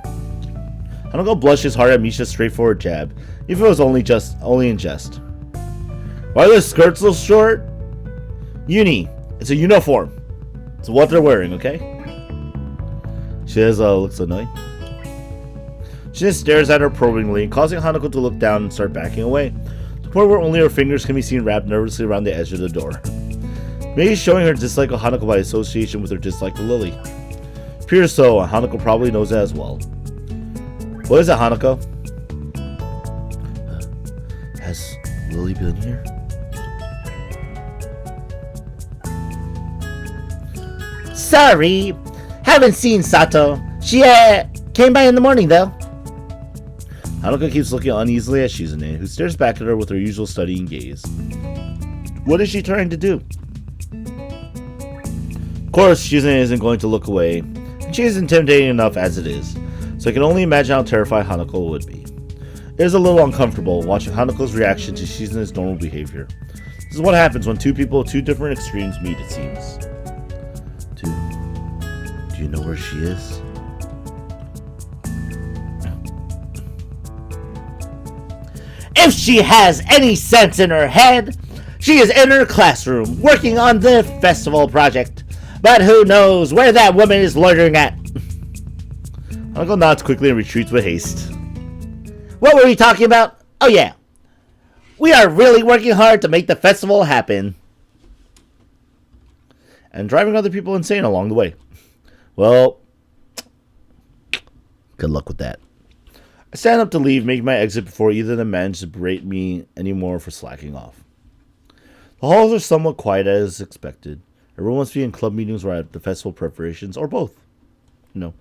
Hanako blushes hard at Misha's straightforward jab, even if it was only in jest. Why are the skirts so short? Uni, it's a uniform. It's what they're wearing, okay? Shiza looks annoyed. She just stares at her probingly, causing Hanako to look down and start backing away, to the point where only her fingers can be seen wrapped nervously around the edge of the door. Maybe showing her dislike of Hanako by association with her dislike of Lily. Appears so, and Hanako probably knows that as well. What is it, Hanako? Has Lily been here?
Sorry, haven't seen Sato. She came by in the morning though.
Hanako keeps looking uneasily at Shizune, who stares back at her with her usual studying gaze. What is she trying to do? Of course, Shizune isn't going to look away, and she is intimidating enough as it is, so I can only imagine how terrified Hanako would be. It is a little uncomfortable watching Hanako's reaction to Shizune's normal behavior. This is what happens when two people of two different extremes meet, it seems. Do you know where she is?
If she has any sense in her head, she is in her classroom working on the festival project. But who knows where that woman is loitering at?
Hanako nods quickly and retreats with haste.
What were we talking about? Oh yeah. We are really working hard to make the festival happen.
And driving other people insane along the way. Well, good luck with that. I stand up to leave, making my exit before either of them manage to berate me anymore for slacking off. The halls are somewhat quiet as expected. Everyone must be in club meetings or at the festival preparations, or both. No.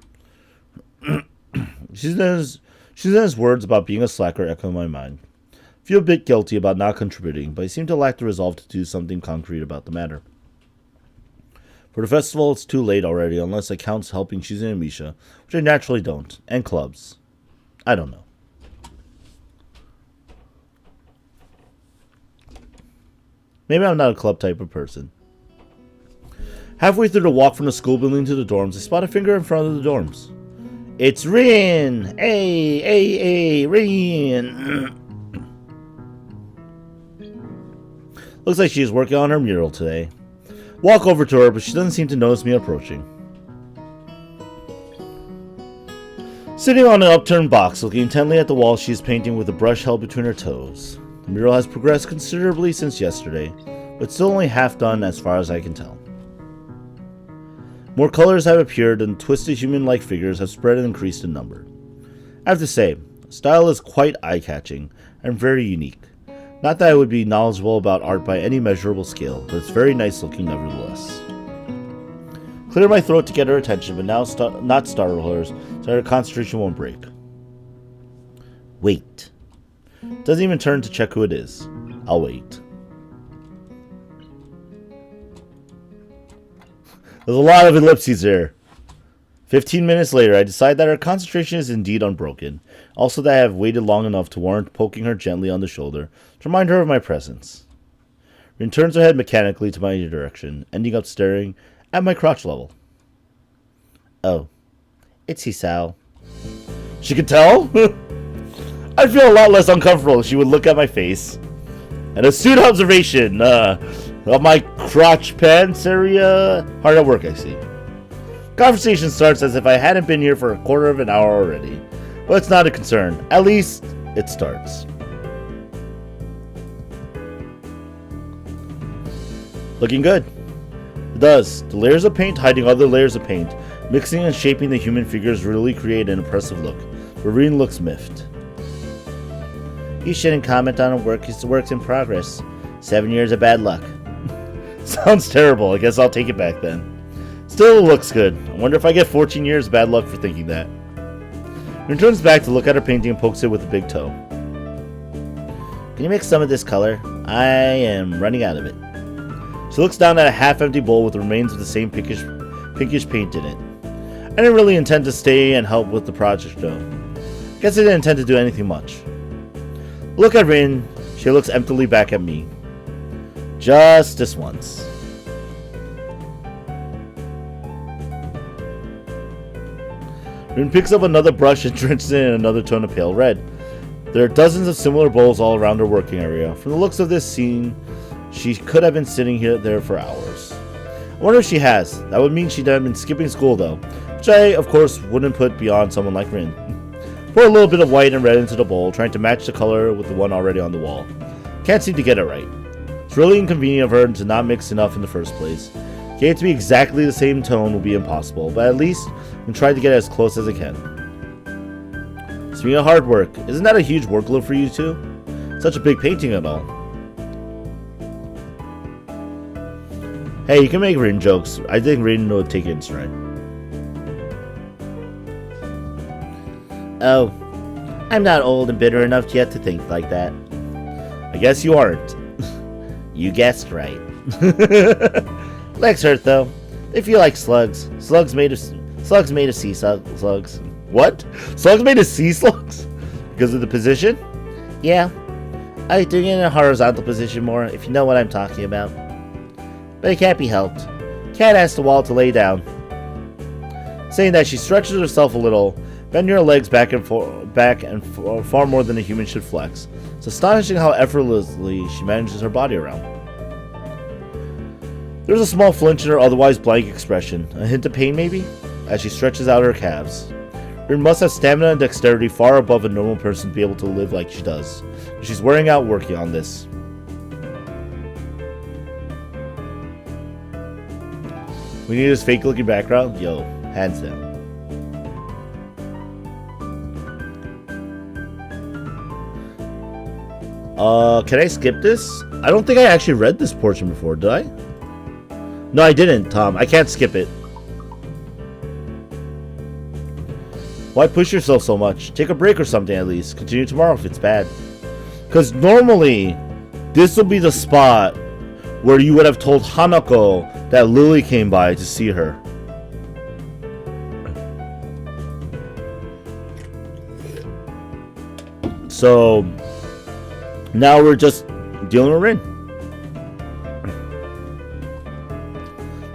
Shizune's words about being a slacker echo in my mind. I feel a bit guilty about not contributing, but I seem to lack the resolve to do something concrete about the matter. For the festival, it's too late already, unless it counts helping Shizune and Misha, which I naturally don't, and clubs. I don't know. Maybe I'm not a club type of person. Halfway through the walk from the school building to the dorms, I spot a finger in front of the dorms. It's Rin! Hey, Rin! Looks like she's working on her mural today. Walk over to her, but she doesn't seem to notice me approaching. Sitting on an upturned box, looking intently at the wall, she is painting with a brush held between her toes. The mural has progressed considerably since yesterday, but still only half done as far as I can tell. More colors have appeared, and twisted human-like figures have spread and increased in number. I have to say, the style is quite eye-catching and very unique. Not that I would be knowledgeable about art by any measurable scale, but it's very nice looking nevertheless. Clear my throat to get her attention, but now not startle her, so her concentration won't break. Wait. Doesn't even turn to check who it is. I'll wait. There's a lot of ellipses there. 15 minutes later, I decide that her concentration is indeed unbroken. Also that I have waited long enough to warrant poking her gently on the shoulder to remind her of my presence. Rin turns her head mechanically to my direction, ending up staring at my crotch level.
Oh, it's Hisao.
She could tell? I'd feel a lot less uncomfortable if she would look at my face. An astute observation of my crotch pants area. Hard at work, I see. Conversation starts as if I hadn't been here for a quarter of an hour already. But it's not a concern. At least, it starts. Looking good. It does. The layers of paint hiding other layers of paint, mixing and shaping the human figures really create an impressive look. But Rin looks miffed.
You shouldn't comment on a works in progress. 7 years of bad luck.
Sounds terrible. I guess I'll take it back then. Still looks good. I wonder if I get 14 years of bad luck for thinking that. Rin turns back to look at her painting and pokes it with a big toe.
Can you mix some of this color? I am running out of it.
She looks down at a half-empty bowl with the remains of the same pinkish paint in it. I didn't really intend to stay and help with the project though. Guess I didn't intend to do anything much. Look at Rin. She looks emptily back at me. Just this once. Rin picks up another brush and drenches it in another tone of pale red. There are dozens of similar bowls all around her working area. From the looks of this scene, she could have been sitting there for hours. I wonder if she has. That would mean she'd have been skipping school though, which I, of course, wouldn't put beyond someone like Rin. Pour a little bit of white and red into the bowl, trying to match the color with the one already on the wall. Can't seem to get it right. It's really inconvenient of her to not mix enough in the first place. Getting it to be exactly the same tone will be impossible, but at least I can try to get as close as I can. Speaking of hard work, isn't that a huge workload for you too? Such a big painting and all. Hey, you can make Rin jokes. I think Rin would take it in stride.
Oh, I'm not old and bitter enough yet to think like that.
I guess you aren't.
You guessed right. Legs hurt though. They feel like slugs. Slugs made of sea slugs.
What? Slugs made of sea slugs? Because of the position?
Yeah. I like doing it in a horizontal position more, if you know what I'm talking about. But it can't be helped. Cat asked the wall to lay down.
Saying that, she stretches herself a little, bending her legs back and far more than a human should flex. It's astonishing how effortlessly she manages her body around. There's a small flinch in her otherwise blank expression, a hint of pain maybe, as she stretches out her calves. Rin must have stamina and dexterity far above a normal person to be able to live like she does. But she's wearing out working on this. We need this fake looking background? Yo, hands down. Can I skip this? I don't think I actually read this portion before, did I? No, I didn't, Tom. I can't skip it. Why push yourself so much? Take a break or something at least. Continue tomorrow if it's bad. Because normally, this will be the spot where you would have told Hanako that Lily came by to see her. So, now we're just dealing with Rin.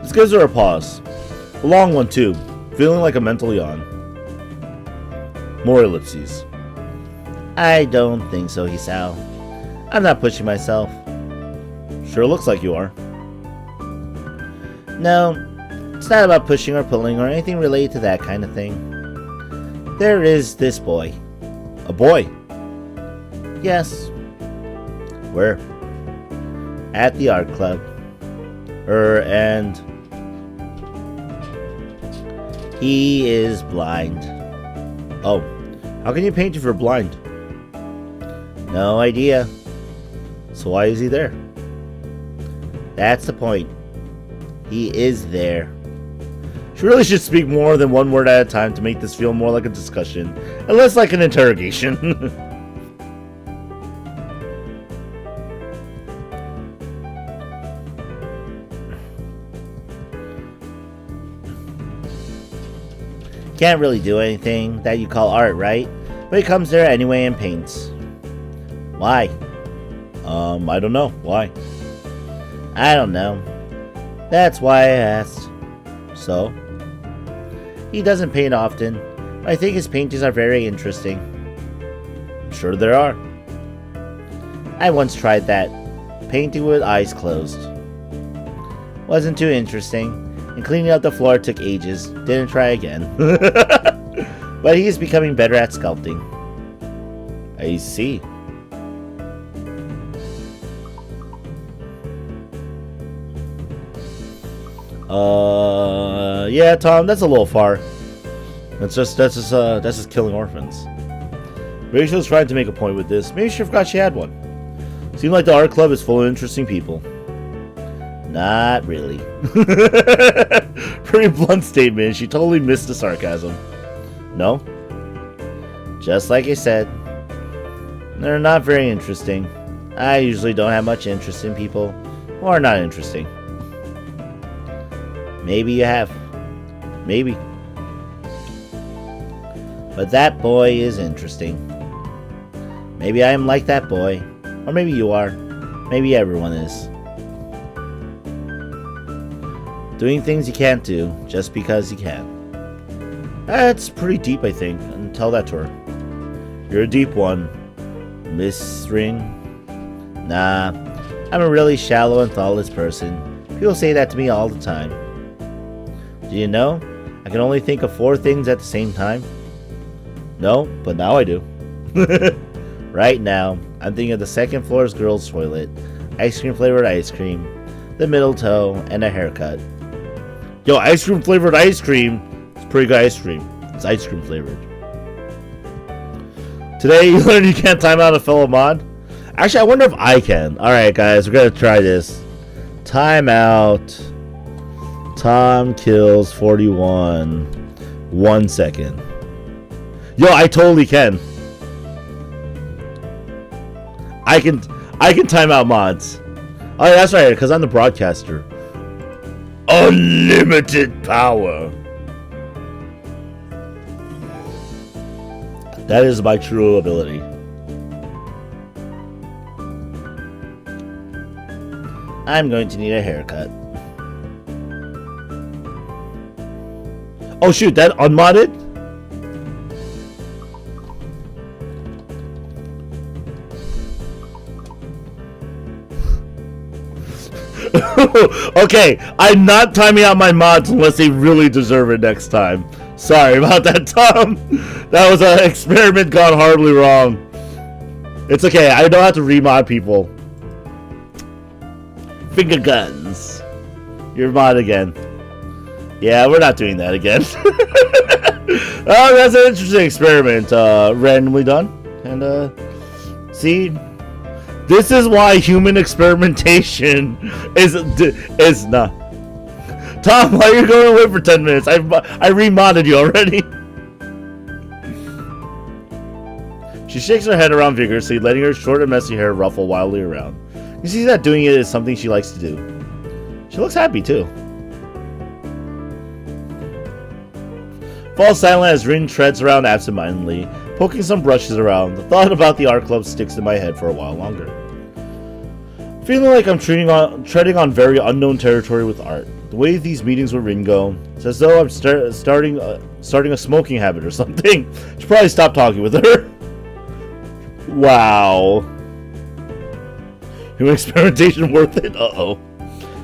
This gives her a pause. A long one too. Feeling like a mental yawn. More ellipses.
I don't think so, Hisao. I'm not pushing myself.
Sure looks like you are.
No, it's not about pushing or pulling or anything related to that kind of thing. There is this boy.
A boy?
Yes.
Where?
At the art club.
And...
he is blind.
Oh. How can you paint if you're blind?
No idea.
So why is he there?
That's the point. He is there.
She really should speak more than one word at a time to make this feel more like a discussion, and less like an interrogation.
can't really do anything that you call art, right? But he comes there anyway and paints. Why?
I don't know. Why?
I don't know. That's why I asked.
So?
He doesn't paint often. I think his paintings are very interesting.
Sure there are.
I once tried that. Painting with eyes closed. Wasn't too interesting, and cleaning up the floor took ages. Didn't try again. But he is becoming better at sculpting.
I see. Yeah, Tom, that's a little far. That's just killing orphans. Maybe she was trying to make a point with this. Maybe she forgot she had one. Seems like the art club is full of interesting people.
Not really.
Pretty blunt statement. She totally missed the sarcasm. No?
Just like I said, they're not very interesting. I usually don't have much interest in people who are not interesting. Maybe you have. Maybe. But that boy is interesting. Maybe I am like that boy. Or maybe you are. Maybe everyone is. Doing things you can't do just because you can.
That's pretty deep, I think. And tell that to her. You're a deep one, Miss Ring.
Nah, I'm a really shallow and thoughtless person. People say that to me all the time. Do you know? I can only think of 4 things at the same time.
No, but now I do.
Right now, I'm thinking of the second floor's girls' toilet, ice cream flavored ice cream, the middle toe, and a haircut.
Yo, ice cream flavored ice cream. It's pretty good ice cream. It's ice cream flavored. Today you learned you can't time out a fellow mod. Actually, I wonder if I can. Alright guys, we're gonna try this. Time out. Tom kills 41. 1 second. Yo, I totally can. I can time out mods. Oh yeah, that's right, because I'm the broadcaster. Unlimited power. That is my true ability.
I'm going to need a haircut.
Oh shoot, that unmodded? Okay, I'm not timing out my mods unless they really deserve it next time. Sorry about that, Tom. That was an experiment gone horribly wrong. It's okay, I don't have to remod people. Finger guns. You're mod again. Yeah, we're not doing that again. Oh, that's an interesting experiment. Randomly done. And, see... This is why human experimentation is not. Tom, why are you going away for 10 minutes? I remodded you already. She shakes her head around vigorously, letting her short and messy hair ruffle wildly around. You see that doing it is something she likes to do. She looks happy too. Falls silent as Rin treads around absentmindedly, poking some brushes around. The thought about the art club sticks in my head for a while longer. Feeling like I'm treading on very unknown territory with art. The way these meetings with Rin go, it's as though I'm starting a smoking habit or something. Should probably stop talking with her. Wow. Human experimentation worth it? Uh-oh.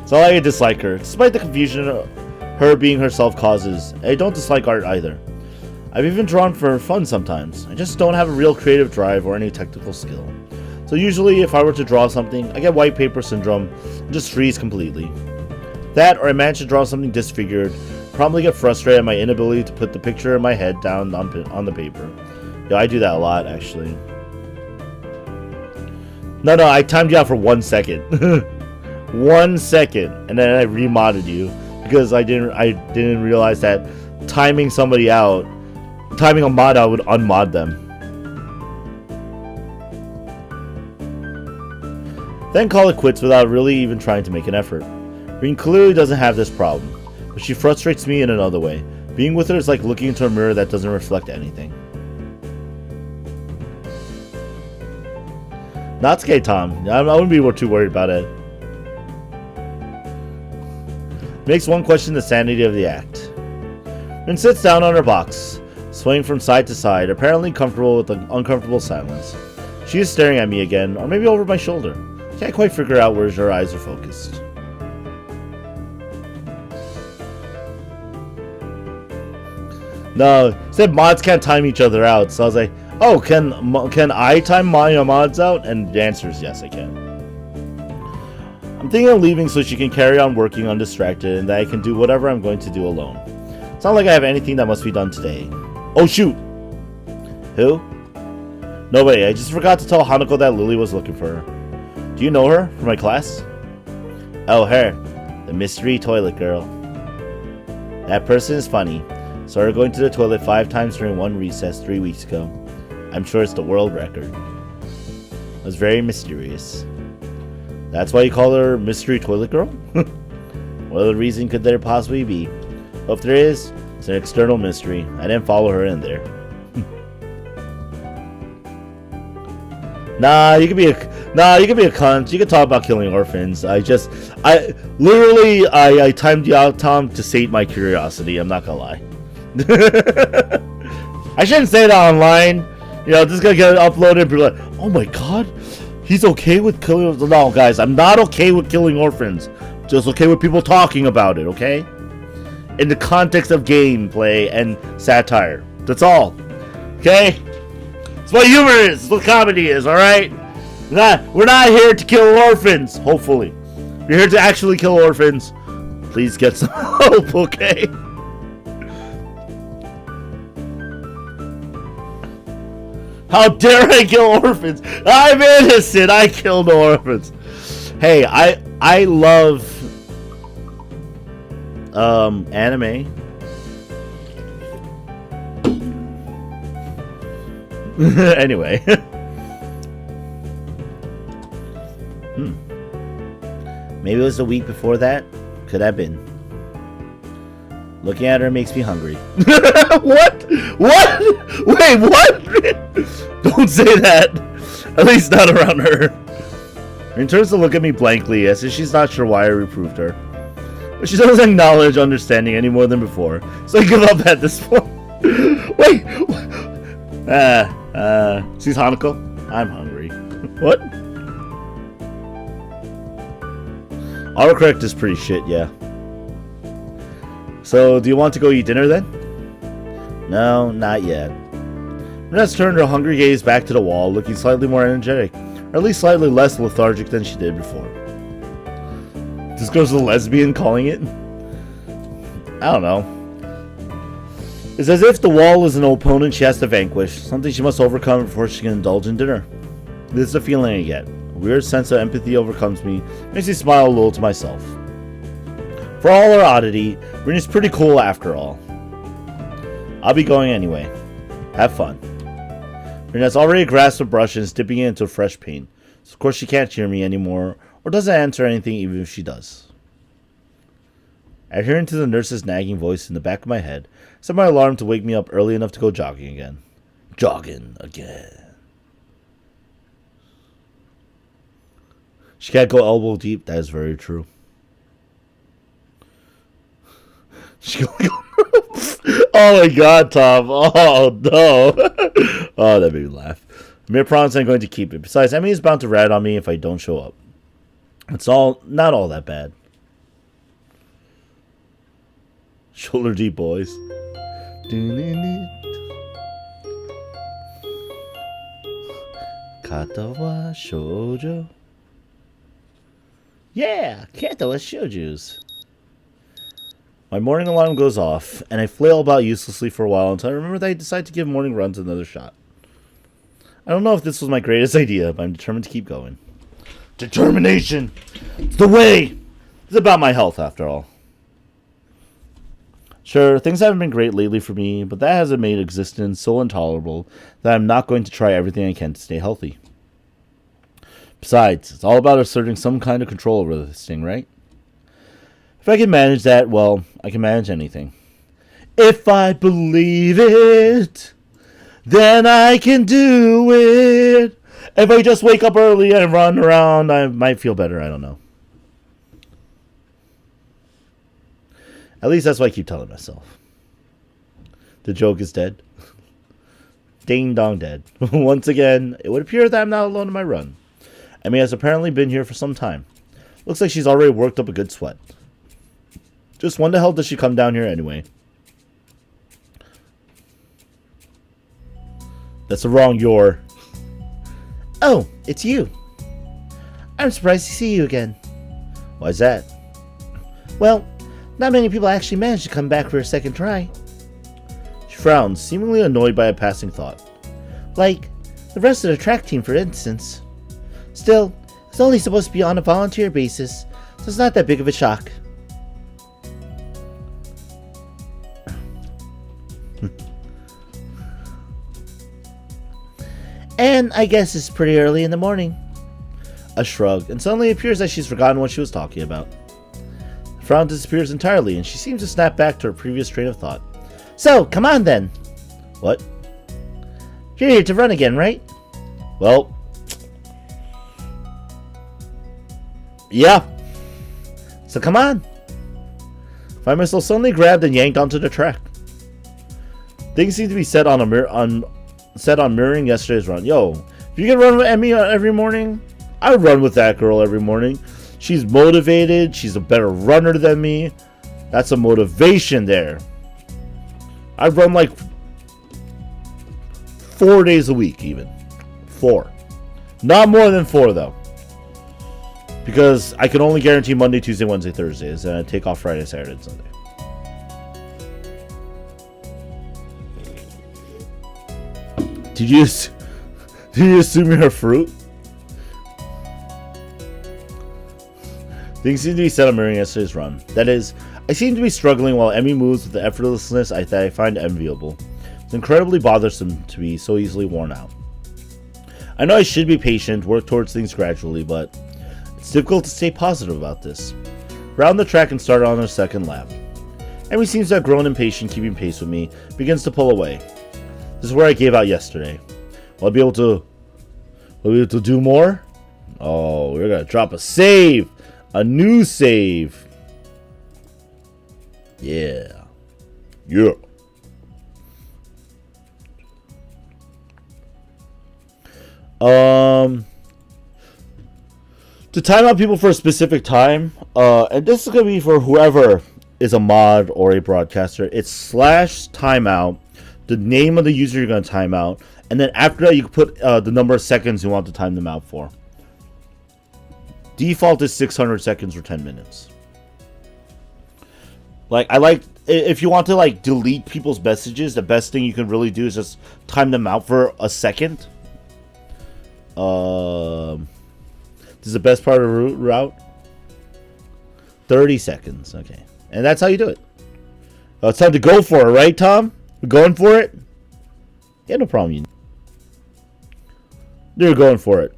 It's not like I dislike her. Despite the confusion her being herself causes, I don't dislike art either. I've even drawn for fun sometimes. I just don't have a real creative drive or any technical skill. So usually if I were to draw something, I get white paper syndrome and just freeze completely. That, or I manage to draw something disfigured, probably get frustrated at my inability to put the picture in my head down on the paper. Yeah, I do that a lot actually. No, I timed you out for 1 second. 1 second, and then I remodded you because I didn't realize that timing a mod out would unmod them. Then call it quits without really even trying to make an effort. Rin clearly doesn't have this problem, but she frustrates me in another way, Being with her is like looking into a mirror that doesn't reflect anything. Not okay, Tom. I wouldn't be too worried about it. Makes one question the sanity of the act. Rin sits down on her box, swaying from side to side, apparently comfortable with the uncomfortable silence. She is staring at me again, or maybe over my shoulder. Can't quite figure out where her eyes are focused. No, said mods can't time each other out, so I was like, oh, can I time my mods out? And the answer is yes, I can. I'm thinking of leaving so she can carry on working undistracted and that I can do whatever I'm going to do alone. It's not like I have anything that must be done today. Oh, shoot! Who? No way, I just forgot to tell Hanako that Lily was looking for her. Do you know her from my class? Oh, her. The mystery toilet girl. That person is funny. Saw her going to the toilet 5 times during one recess 3 weeks ago. I'm sure it's the world record. It was very mysterious. That's why you call her Mystery Toilet Girl? What other reason could there possibly be? Well, if there is, it's an external mystery. I didn't follow her in there. Nah, you could be a cunt. You could talk about killing orphans. I timed you out, Tom, to sate my curiosity. I'm not gonna lie. I shouldn't say that online. You know, this is gonna get uploaded and be like, oh my god, he's okay with killing. No, guys, I'm not okay with killing orphans. Just okay with people talking about it, okay? In the context of gameplay and satire. That's all. Okay? It's what humor is. It's what comedy is, alright? We're not here to kill orphans, hopefully. We're here to actually kill orphans. Please get some help, okay? How dare I kill orphans? I'm innocent. I killed orphans. Hey, I love anime. Anyway. Maybe it was the week before that. Could have been. Looking at her makes me hungry. What? What? Wait, what? Don't say that. At least not around her. Rin turns to look at me blankly as if she's not sure why I reproved her. But she doesn't acknowledge understanding any more than before, so I give up at this point. Wait! Sees Hanako? I'm hungry. What? Autocorrect is pretty shit, yeah. So, do you want to go eat dinner then? No, not yet. Renette's turned her hungry gaze back to the wall, looking slightly more energetic, or at least slightly less lethargic than she did before. This girl's a lesbian calling it? I don't know. It's as if the wall is an opponent she has to vanquish, something she must overcome before she can indulge in dinner. This is the feeling I get. A weird sense of empathy overcomes me, makes me smile a little to myself. For all her oddity, Rin is pretty cool after all. I'll be going anyway. Have fun. Rin has already grasped a brush and is dipping it into fresh paint. So of course she can't hear me anymore, or doesn't answer anything even if she does. Adhering to the nurse's nagging voice in the back of my head, I set my alarm to wake me up early enough to go jogging again. Jogging again. She can't go elbow deep, that is very true. Oh my god, Tom. Oh no. Oh, that made me laugh. Mere promise I'm going to keep it. Besides, Emi is bound to rat on me if I don't show up. It's not all that bad. Shoulder deep, boys. Katawa Shoujo. Yeah, Katawa Shoujo's. My morning alarm goes off, and I flail about uselessly for a while until I remember that I decide to give morning runs another shot. I don't know if this was my greatest idea, but I'm determined to keep going. Determination! It's the way! It's about my health, after all. Sure, things haven't been great lately for me, but that hasn't made existence so intolerable that I'm not going to try everything I can to stay healthy. Besides, it's all about asserting some kind of control over this thing, right? If I can manage that, well, I can manage anything. If I believe it, then I can do it. If I just wake up early and run around, I might feel better. I don't know. At least that's what I keep telling myself. The joke is dead. Ding dong dead. Once again, it would appear that I'm not alone in my run. Emi has apparently been here for some time. Looks like she's already worked up a good sweat. Just when the hell does she come down here anyway? That's the wrong your.
Oh, it's you. I'm surprised to see you again.
Why's that?
Well, not many people actually manage to come back for a second try.
She frowns, seemingly annoyed by a passing thought.
Like the rest of the track team, for instance. Still, it's only supposed to be on a volunteer basis, so it's not that big of a shock. And I guess it's pretty early in the morning.
A shrug, and suddenly it appears that she's forgotten what she was talking about. The frown disappears entirely, and she seems to snap back to her previous train of thought.
So, come on then.
What?
You're here to run again, right?
Well, yeah.
So come on.
Find myself suddenly grabbed and yanked onto the track. Things seem to be set on mirroring yesterday's run. Yo, if you can run with Emi every morning, I run with that girl every morning. She's motivated. She's a better runner than me. That's a motivation there. I run like 4 days a week, even 4. Not more than 4 though, because I can only guarantee Monday, Tuesday, Wednesday, Thursdays, and I take off Friday, Saturday, and Sunday. Did you assume you're a fruit? Things seem to be set on mirroring yesterday's run. That is, I seem to be struggling while Emi moves with the effortlessness that I find enviable. It's incredibly bothersome to be so easily worn out. I know I should be patient, work towards things gradually, but it's difficult to stay positive about this. Round the track and start on our second lap. Emi seems to have grown impatient, keeping pace with me, begins to pull away. This is where I gave out yesterday. Will I be able to do more? Oh, we're gonna drop a save! A new save! Yeah. Yeah. To time out people for a specific time, and this is gonna be for whoever is a mod or a broadcaster. It's /timeout, the name of the user you're gonna time out, and then after that you can put the number of seconds you want to time them out for. Default is 600 seconds or 10 minutes. If you want to like delete people's messages, the best thing you can really do is just time them out for a second. This is the best part of the route. 30 seconds, okay, and that's how you do it. It's time to go for it, right, Tom? We're going for it. Yeah, no problem. You're going for it.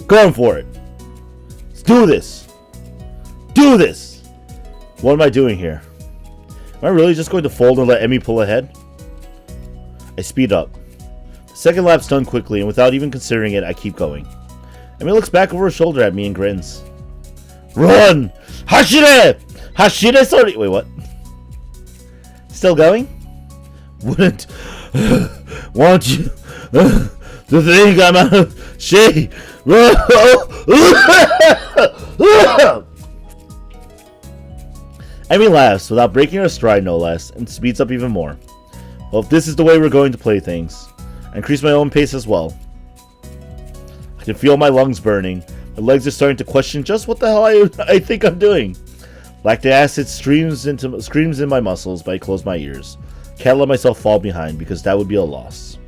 Going for it. Let's do this. Do this. What am I doing here? Am I really just going to fold and let Emi pull ahead? I speed up. The second lap's done quickly, and without even considering it, I keep going. Emi looks back over her shoulder at me and grins. Run! Hashire! Hashire, sorry. Wait, what?
Still going?
Wouldn't want you to think I'm out of shape. Emi laughs without breaking her stride, no less, and speeds up even more. Well, if this is the way we're going to play things, I increase my own pace as well. I can feel my lungs burning. My legs are starting to question just what the hell I think I'm doing. Lactic acid screams in my muscles, but I close my ears. Can't let myself fall behind because that would be a loss.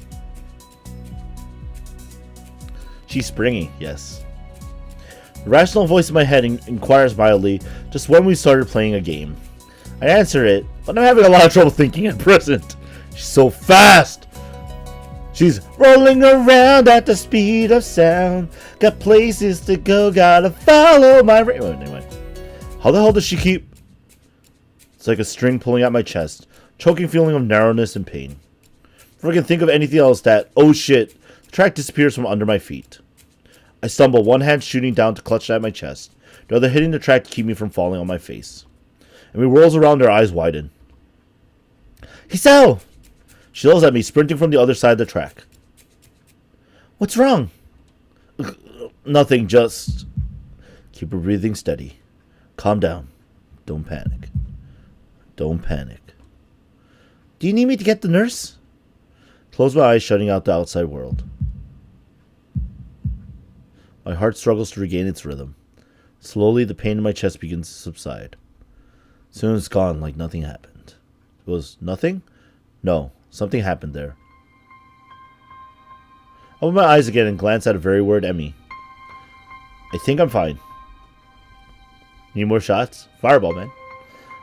She's springy, yes. The rational voice in my head inquires mildly just when we started playing a game. I answer it, but I'm having a lot of trouble thinking at present. She's so fast! She's rolling around at the speed of sound. Got places to go, gotta follow my... Anyway. How the hell does she keep... It's like a string pulling at my chest, choking feeling of narrowness and pain. Before I can think of anything else oh shit, the track disappears from under my feet. I stumble, one hand shooting down to clutch at my chest, the other hitting the track to keep me from falling on my face. And we whirls around, her eyes widen. Hisao! She yells at me, sprinting from the other side of the track. What's wrong? Nothing, just... Keep her breathing steady. Calm down. Don't panic. Don't panic. Do you need me to get the nurse? Close my eyes, shutting out the outside world. My heart struggles to regain its rhythm. Slowly, the pain in my chest begins to subside. Soon it's gone, like nothing happened. It was nothing? No, something happened there. I open my eyes again and glance at a very worried Emi. I think I'm fine. Need more shots? Fireball, man.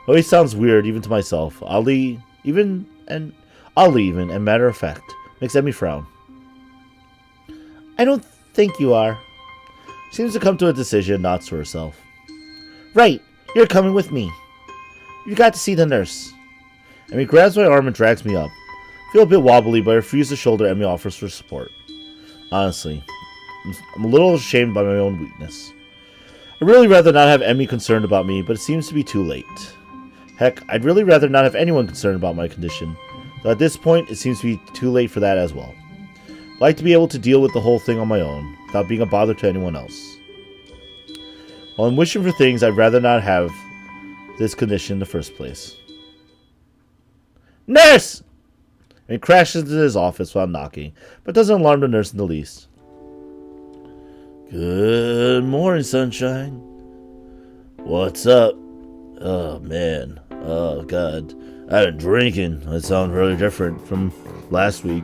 Always sounds weird, even to myself. Oddly even, and matter of fact, makes Emi frown. I don't think you are. Seems to come to a decision, nods to herself. Right, you're coming with me. You got to see the nurse. Emi grabs my arm and drags me up. I feel a bit wobbly, but I refuse the shoulder Emi offers for support. Honestly, I'm a little ashamed by my own weakness. I'd really rather not have Emi concerned about me, but it seems to be too late. Heck, I'd really rather not have anyone concerned about my condition, though at this point it seems to be too late for that as well. I'd like to be able to deal with the whole thing on my own, without being a bother to anyone else. While I'm wishing for things, I'd rather not have this condition in the first place. Nurse! And he crashes into his office while knocking, but doesn't alarm the nurse in the least. Good morning, sunshine. What's up? Oh, man. Oh, God. I've been drinking. That sounds really different from last week.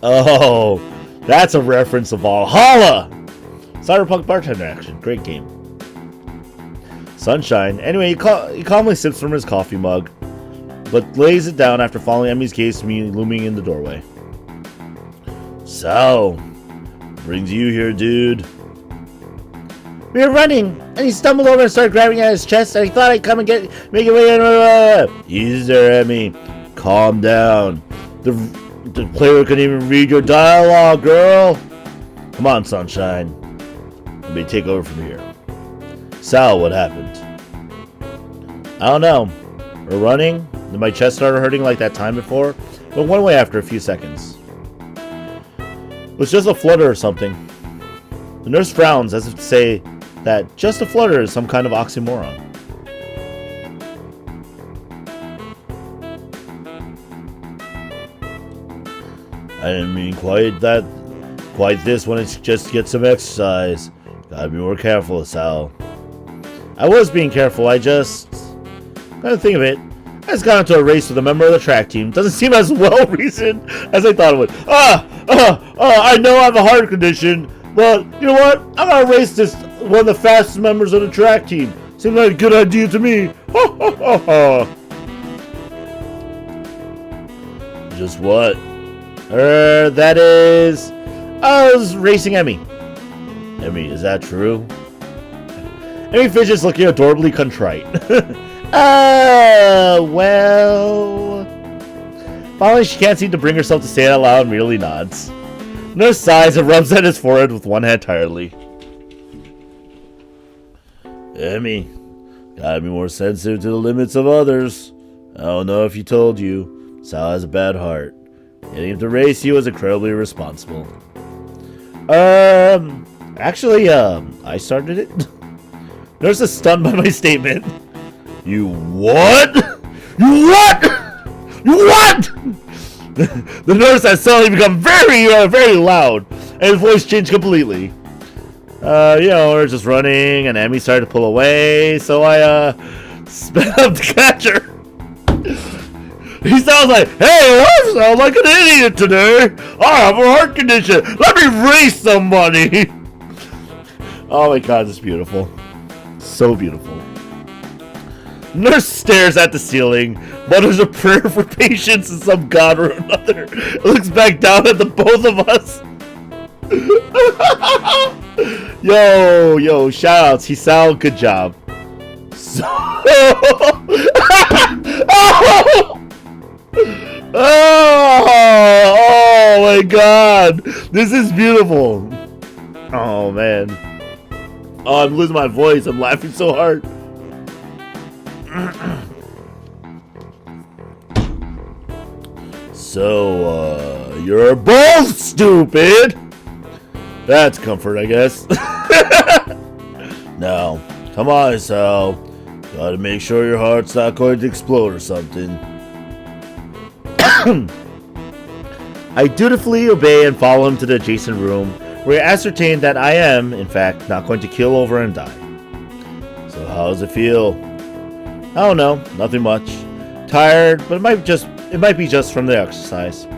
Oh, that's a reference to Valhalla! Cyberpunk bartender action. Great game. Sunshine. Anyway, he calmly sips from his coffee mug, but lays it down after following Emi's gaze to me looming in the doorway. So, brings you here, dude? We were running, and he stumbled over and started grabbing at his chest, and he thought I'd come and make it way. Easy there, Emi. Calm down. The player couldn't even read your dialogue, girl. Come on, Sunshine. Let me take over from here. Sal, what happened? I don't know. We're running, then my chest started hurting like that time before, but went away after a few seconds. It was just a flutter or something. The nurse frowns as if to say that just a flutter is some kind of oxymoron. I didn't mean quite this when it's just to get some exercise. Gotta be more careful, Sal. I was being careful, I just... Kind of think of it. I just got into a race with a member of the track team. Doesn't seem as well reasoned as I thought it would. I know I have a heart condition, but you know what? I'm gonna race this one of the fastest members of the track team. Seems like a good idea to me. Just what? That is... I was racing Emi. Emi, is that true? Emi fidgets looking adorably contrite. Well... Finally, she can't seem to bring herself to say it out loud and merely nods. Nurse sighs and rubs at his forehead with one hand tiredly. Emi, gotta be more sensitive to the limits of others. I don't know if he told you, Sal has a bad heart. Getting him to race you was incredibly irresponsible. Actually, I started it. Nurse is stunned by my statement. You what? You what? You what? The nurse has suddenly become very loud, and his voice changed completely. We're just running, and Emi started to pull away, so I, sped up to catch her. He sounds like, hey, I sound like an idiot today. I have a heart condition. Let me race somebody. Oh my God, this is beautiful. So beautiful. Nurse stares at the ceiling, mutters a prayer for patience and some god or another, looks back down at the both of us. Yo, shoutouts. He sound good job. So oh my god. This is beautiful. Oh man. Oh, I'm losing my voice. I'm laughing so hard. So, you're both stupid. That's comfort, I guess. Now, come on, Sal. Gotta make sure your heart's not going to explode or something. I dutifully obey and follow him to the adjacent room, where I ascertain that I am, in fact, not going to keel over and die. So how does it feel? I don't know, nothing much. Tired, but it might be just from the exercise.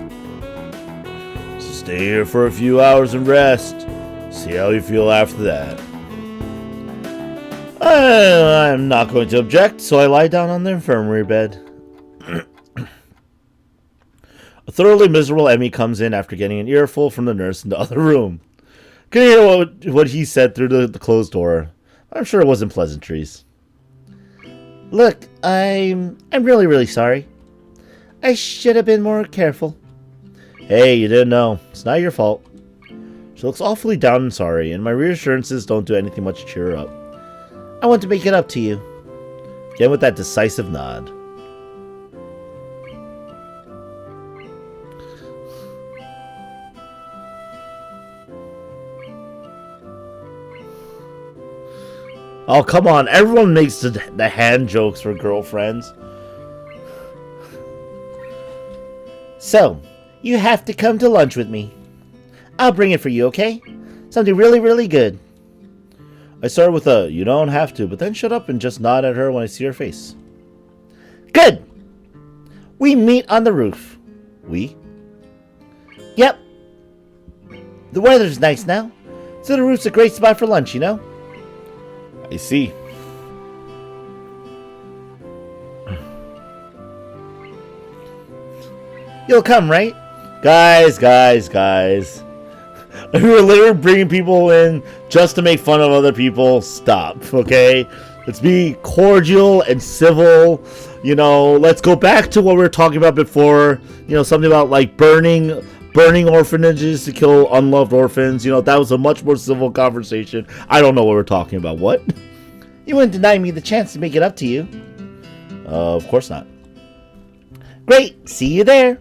So stay here for a few hours and rest. See how you feel after that. I'm not going to object, so I lie down on the infirmary bed. A thoroughly miserable Emi comes in after getting an earful from the nurse in the other room. Can hear what he said through the closed door. I'm sure it wasn't pleasantries.
Look, I'm really, really sorry. I should have been more careful.
Hey, you didn't know. It's not your fault. She looks awfully down and sorry, and my reassurances don't do anything much to cheer her up.
I want to make it up to you.
Again with that decisive nod. Oh, come on. Everyone makes the hand jokes for girlfriends.
So, you have to come to lunch with me. I'll bring it for you, okay? Something really, really good.
I start with a, you don't have to, but then shut up and just nod at her when I see her face.
Good! We meet on the roof.
We?
Yep. The weather's nice now, so the roof's a great spot for lunch, you know?
I see.
You'll come, right?
Guys. We're literally bringing people in just to make fun of other people. Stop, okay? Let's be cordial and civil. You know, let's go back to what we were talking about before. You know, something about like burning orphanages to kill unloved orphans. You know, that was a much more civil conversation. I don't know what we're talking about. What?
You wouldn't deny me the chance to make it up to you.
Of course not.
Great. See you there.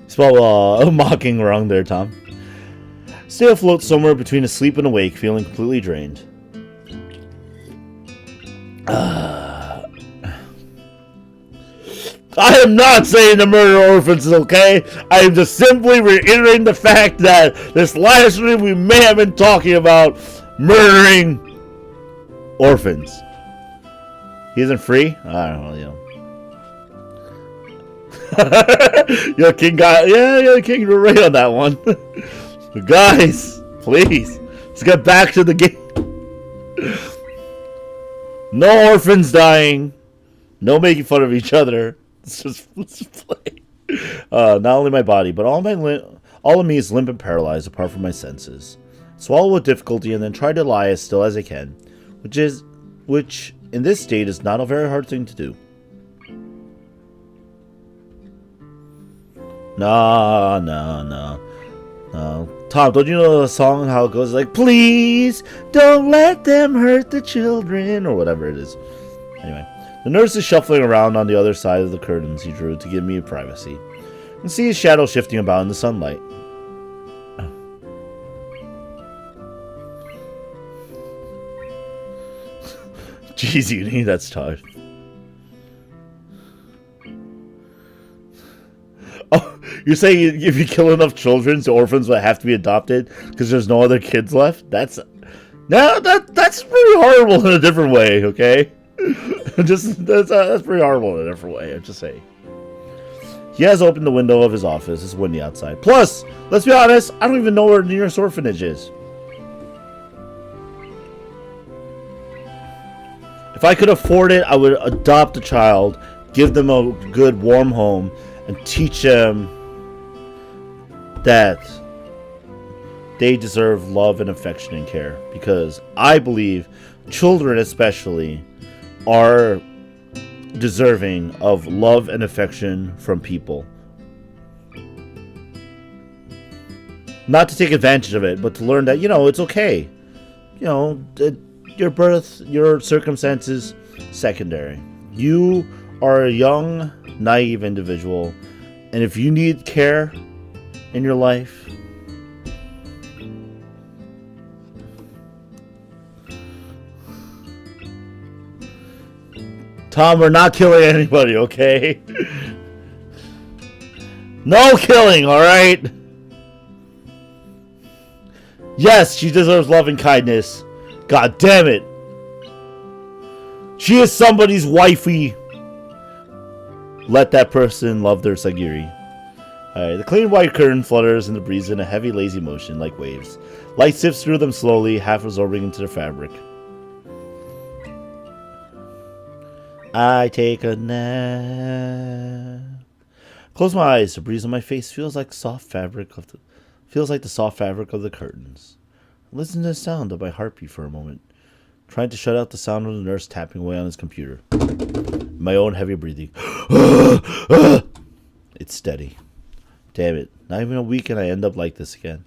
Spell mocking wrong there, Tom. Stay afloat somewhere between asleep and awake, feeling completely drained. I am not saying to murder orphans, okay? I am just simply reiterating the fact that this live stream we may have been talking about murdering orphans. He isn't free? I don't know, you know. Yo, King got, yeah, King, you're right on that one. Guys, please, let's get back to the game. No orphans dying. No making fun of each other. Let's just play. Not only my body, but all of me is limp and paralyzed apart from my senses. Swallow with difficulty and then try to lie as still as I can, which in this state is not a very hard thing to do. No. Tom, don't you know the song, how it goes? Like, please, don't let them hurt the children, or whatever it is. Anyway, the nurse is shuffling around on the other side of the curtains he drew to give me privacy, and see his shadow shifting about in the sunlight. Jeez, Uni, that's tough. Oh, you're saying if you kill enough children, the orphans will have to be adopted because there's no other kids left? That's pretty horrible in a different way, okay? That's pretty horrible in a different way, I'm just saying. He has opened the window of his office. It's windy outside. Plus, let's be honest, I don't even know where the nearest orphanage is. If I could afford it, I would adopt a child, give them a good, warm home, and teach them that they deserve love and affection and care. Because I believe children especially are deserving of love and affection from people. Not to take advantage of it, but to learn that, it's okay. Your birth, your circumstances, secondary. You are a young, naive individual, and if you need care in your life, Tom, we're not killing anybody, okay? No killing, alright? Yes, she deserves love and kindness. God damn it. She is somebody's wifey. Let that person love their sagiri. Alright, the clean white curtain flutters in the breeze in a heavy, lazy motion like waves. Light sifts through them slowly, half absorbing into the fabric. I take a nap. Close my eyes. The breeze on my face feels like the soft fabric of the curtains. Listen to the sound of my heartbeat for a moment, trying to shut out the sound of the nurse tapping away on his computer. My own heavy breathing. It's steady. Damn it. Not even a week and I end up like this again.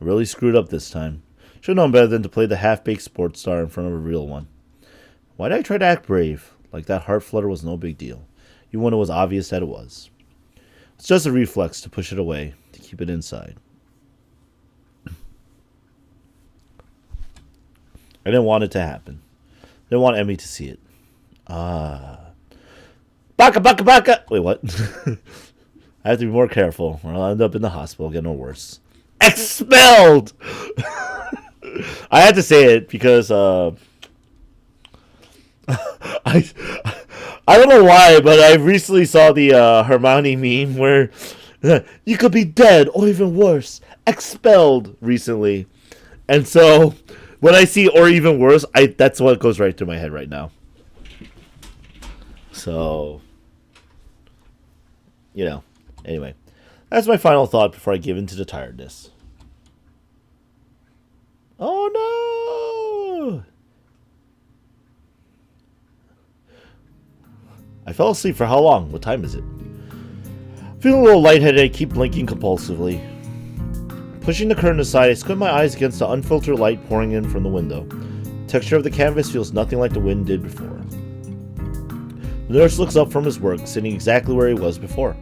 I really screwed up this time. Should have known better than to play the half-baked sports star in front of a real one. Why did I try to act brave? Like that heart flutter was no big deal. Even when it was obvious that it was. It's just a reflex to push it away, to keep it inside. I didn't want it to happen. I didn't want Emi to see it. Baka, baka, baka! Wait, what? I have to be more careful, or I'll end up in the hospital getting worse. Expelled! I had to say it because, I don't know why, but I recently saw the Hermione meme where you could be dead, or even worse, expelled recently. And so, when I see or even worse, that's what goes right through my head right now. So, anyway. That's my final thought before I give in to the tiredness. Oh no! I fell asleep for how long? What time is it? Feeling a little lightheaded, I keep blinking compulsively. Pushing the curtain aside, I squint my eyes against the unfiltered light pouring in from the window. The texture of the canvas feels nothing like the wind did before. The nurse looks up from his work, sitting exactly where he was before.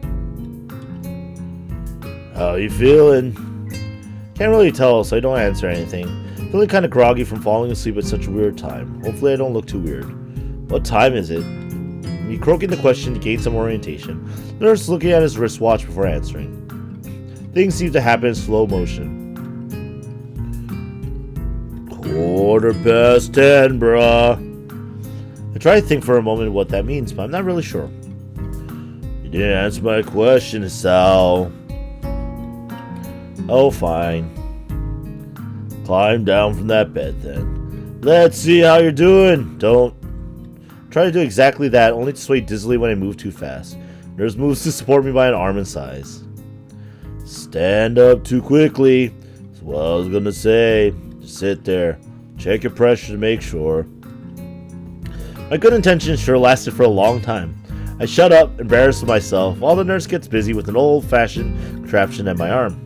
How you feeling? Can't really tell, so I don't answer anything. Feeling kind of groggy from falling asleep at such a weird time. Hopefully I don't look too weird. What time is it? Me croaking the question to gain some orientation. The nurse looking at his wristwatch before answering. Things seem to happen in slow motion. 10:15, bruh. I try to think for a moment what that means, but I'm not really sure. You didn't answer my question, Sal. Oh, fine. Climb down from that bed, then. Let's see how you're doing. Don't try to do exactly that, only to sway dizzily when I move too fast. Nurse moves to support me by an arm and sighs. Stand up too quickly. That's what I was gonna say. Just sit there. Check your pressure to make sure. My good intentions sure lasted for a long time. I shut up, embarrassed with myself, while the nurse gets busy with an old-fashioned contraption at my arm.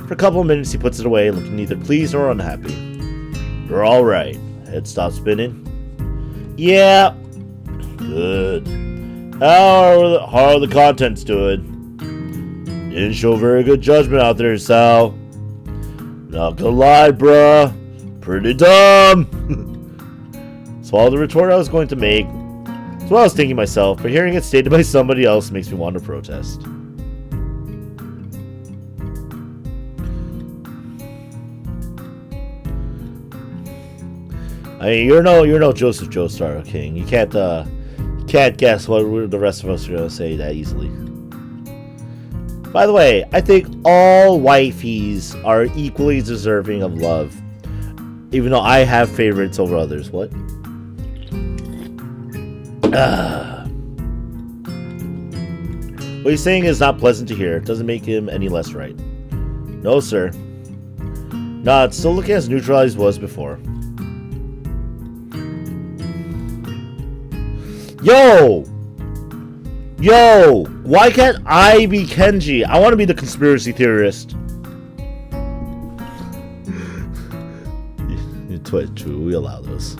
For a couple of minutes, he puts it away, looking neither pleased nor unhappy. You're alright. Head stops spinning. Yeah. Good. How are the contents doing? Didn't show very good judgment out there, Sal. Not gonna lie, bruh. Pretty dumb. Swallow the retort I was going to make. That's what I was thinking myself, but hearing it stated by somebody else makes me want to protest. I mean, you're no Joseph Joestar, King. You can't guess what the rest of us are gonna say that easily. By the way, I think all wifeys are equally deserving of love, even though I have favorites over others. What? What he's saying is not pleasant to hear. It doesn't make him any less right. No, sir. Nah, it's still looking as neutral as it was before. Yo! Yo! Why can't I be Kenji? I want to be the conspiracy theorist. True, we allow those.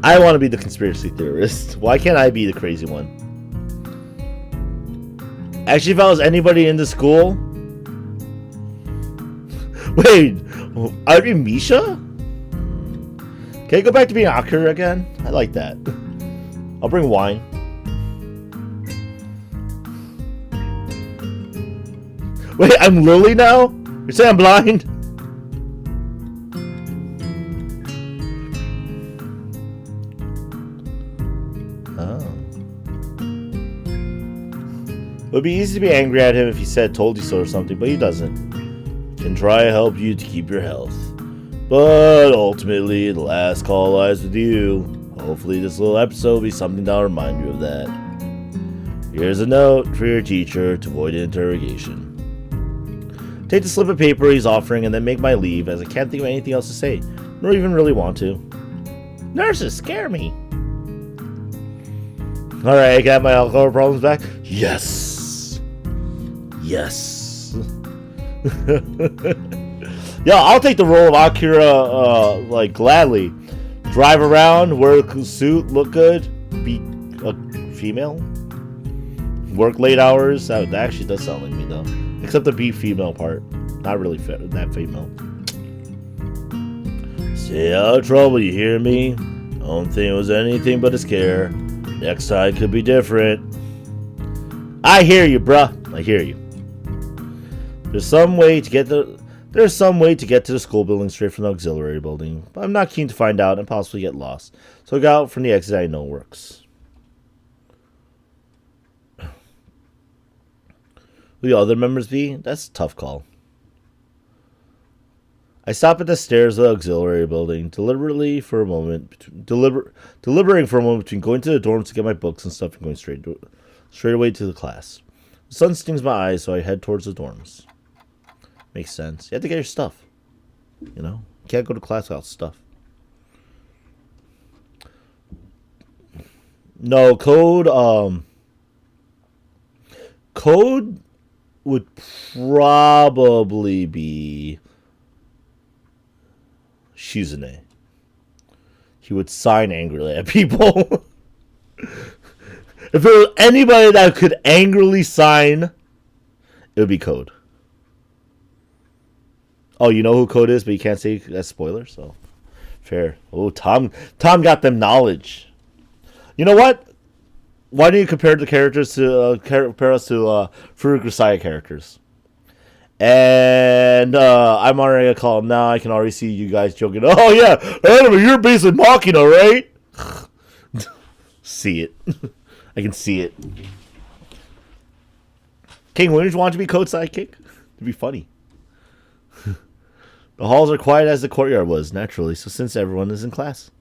I want to be the conspiracy theorist. Why can't I be the crazy one? Actually, if I was anybody in the school... Wait, I'd be Misha? Can I go back to being Akira again? I like that. I'll bring wine. Wait, I'm Lily now? You're saying I'm blind? It would be easy to be angry at him if he said told you so or something, but he doesn't. Can try to help you to keep your health. But ultimately, the last call lies with you. Hopefully this little episode will be something that'll remind you of that. Here's a note for your teacher to avoid interrogation. Take the slip of paper he's offering and then make my leave, as I can't think of anything else to say, nor even really want to. Nurses scare me. Alright, I got my alcohol problems back? Yes! Yes. Yeah, I'll take the role of Akira, like, gladly. Drive around, wear a suit, look good, be a female. Work late hours. That actually does sound like me, though. Except the be female part. Not really that female. Stay out of trouble, you hear me? Don't think it was anything but a scare. Next time could be different. I hear you, bruh. I hear you. There's some way to get to the school building straight from the auxiliary building, but I'm not keen to find out and possibly get lost. So I go out from the exit I know works. Will the other members be? That's a tough call. I stop at the stairs of the auxiliary building, deliberating for a moment between going to the dorms to get my books and stuff and going straight away to the class. The sun stings my eyes, so I head towards the dorms. Makes sense. You have to get your stuff. You know? You can't go to class without stuff. No, Code would probably be Shizune. He would sign angrily at people. If there was anybody that could angrily sign, it would be Code. Oh, you know who Code is, but you can't say that's spoiler, so fair. Oh, Tom got them knowledge. You know what? Why don't you compare the characters to compare us to Furuka Saya characters? And I'm already gonna call him now. I can already see you guys joking. Oh yeah, anime, you're basically Machina, right? See it. I can see it. King, wouldn't you want to be Code's sidekick? It'd be funny. The halls are quiet as the courtyard was, naturally, so since everyone is in class.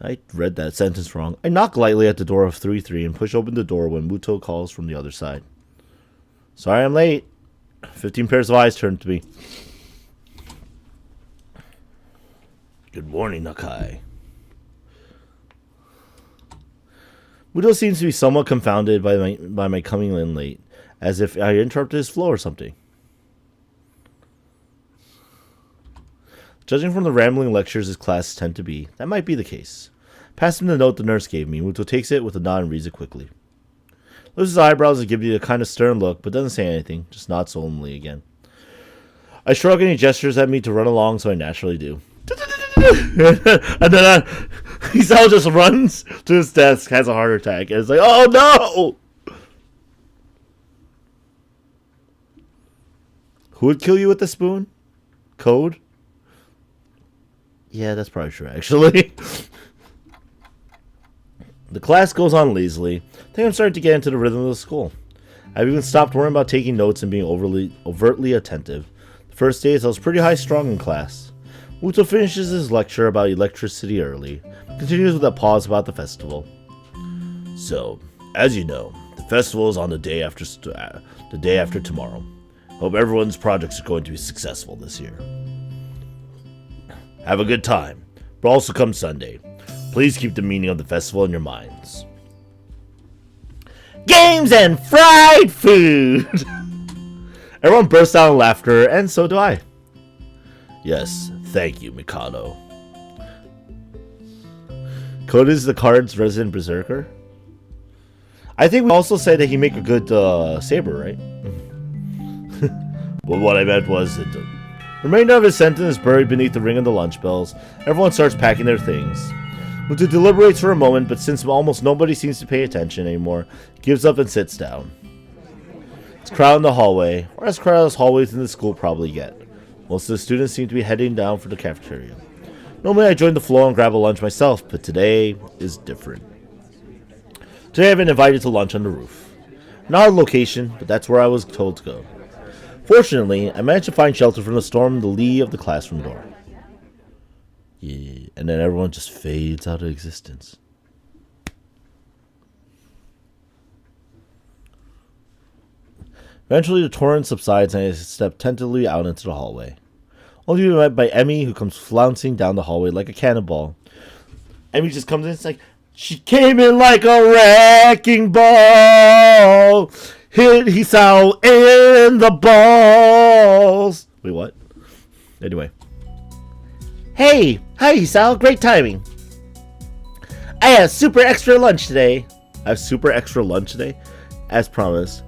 I read that sentence wrong. I knock lightly at the door of 3-3 and push open the door when Muto calls from the other side. Sorry I'm late. 15 pairs of eyes turned to me. Good morning, Nakai. Muto seems to be somewhat confounded by my coming in late, as if I interrupted his flow or something. Judging from the rambling lectures his classes tend to be, that might be the case. Pass him the note the nurse gave me. Muto takes it with a nod and reads it quickly. Lifts his eyebrows and gives you a kind of stern look, but doesn't say anything, just nods solemnly again. I shrug and he gestures at me to run along, so I naturally do. And then Isao just runs to his desk, has a heart attack, and it's like, oh no! Who would kill you with a spoon? Code? Yeah, that's probably true, actually. The class goes on lazily. I think I'm starting to get into the rhythm of the school. I've even stopped worrying about taking notes and being overtly attentive. The first days, I was pretty high-strung in class. Muto finishes his lecture about electricity early, continues with a pause about the festival. So, as you know, the festival is on the day after tomorrow. Hope everyone's projects are going to be successful this year. Have a good time, but also come Sunday. Please keep the meaning of the festival in your minds.
Games and fried food!
Everyone bursts out in laughter, and so do I. Yes, thank you, Mikado. Koda is the card's resident berserker. I think we also said that he make a good saber, right? But what I meant was that the remainder of his sentence is buried beneath the ring of the lunch bells. Everyone starts packing their things. Muto deliberates for a moment, but since almost nobody seems to pay attention anymore, gives up and sits down. It's crowded in the hallway, or as crowded as hallways in the school probably get. Most of the students seem to be heading down for the cafeteria. Normally I join the floor and grab a lunch myself, but today is different. Today I've been invited to lunch on the roof. Not a location, but that's where I was told to go. Fortunately, I managed to find shelter from the storm in the lee of the classroom door. Yeah, and then everyone just fades out of existence. Eventually the torrent subsides and I step tentatively out into the hallway. Only to be met by Emi, who comes flouncing down the hallway like a cannonball. Emi just comes in, it's like, she came in like a wrecking ball! Hit Hisao in the balls! Wait, what? Anyway.
Hey! Hi, Hisao. Great timing. I have super extra lunch today.
I have super extra lunch today? As promised.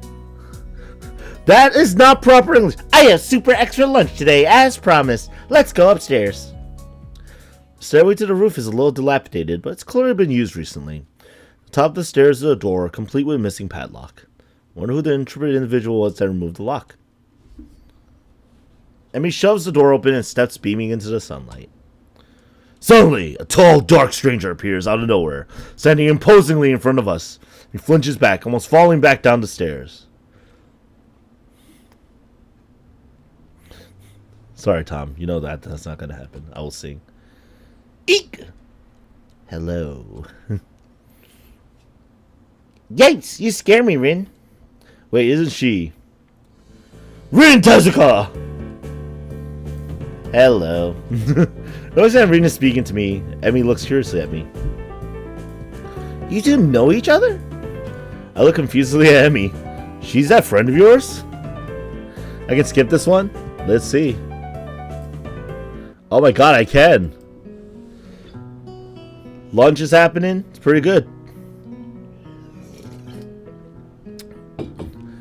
That is not proper English. I have super extra lunch today, as promised. Let's go upstairs.
The stairway to the roof is a little dilapidated, but it's clearly been used recently. The top of the stairs is a door, complete with missing padlock. I wonder who the intrepid individual was that removed the lock. Emi shoves the door open and steps beaming into the sunlight. Suddenly, a tall, dark stranger appears out of nowhere, standing imposingly in front of us. He flinches back, almost falling back down the stairs. Sorry, Tom. You know that's not going to happen. I will sing.
Eek!
Hello.
Yikes! You scare me, Rin.
Wait, isn't she? Rin Tezuka! Hello. Notice that Rin is speaking to me. Emi looks curiously at me.
You two know each other?
I look confusedly at Emi. She's that friend of yours? I can skip this one? Let's see. Oh my god, I can. Lunch is happening. It's pretty good.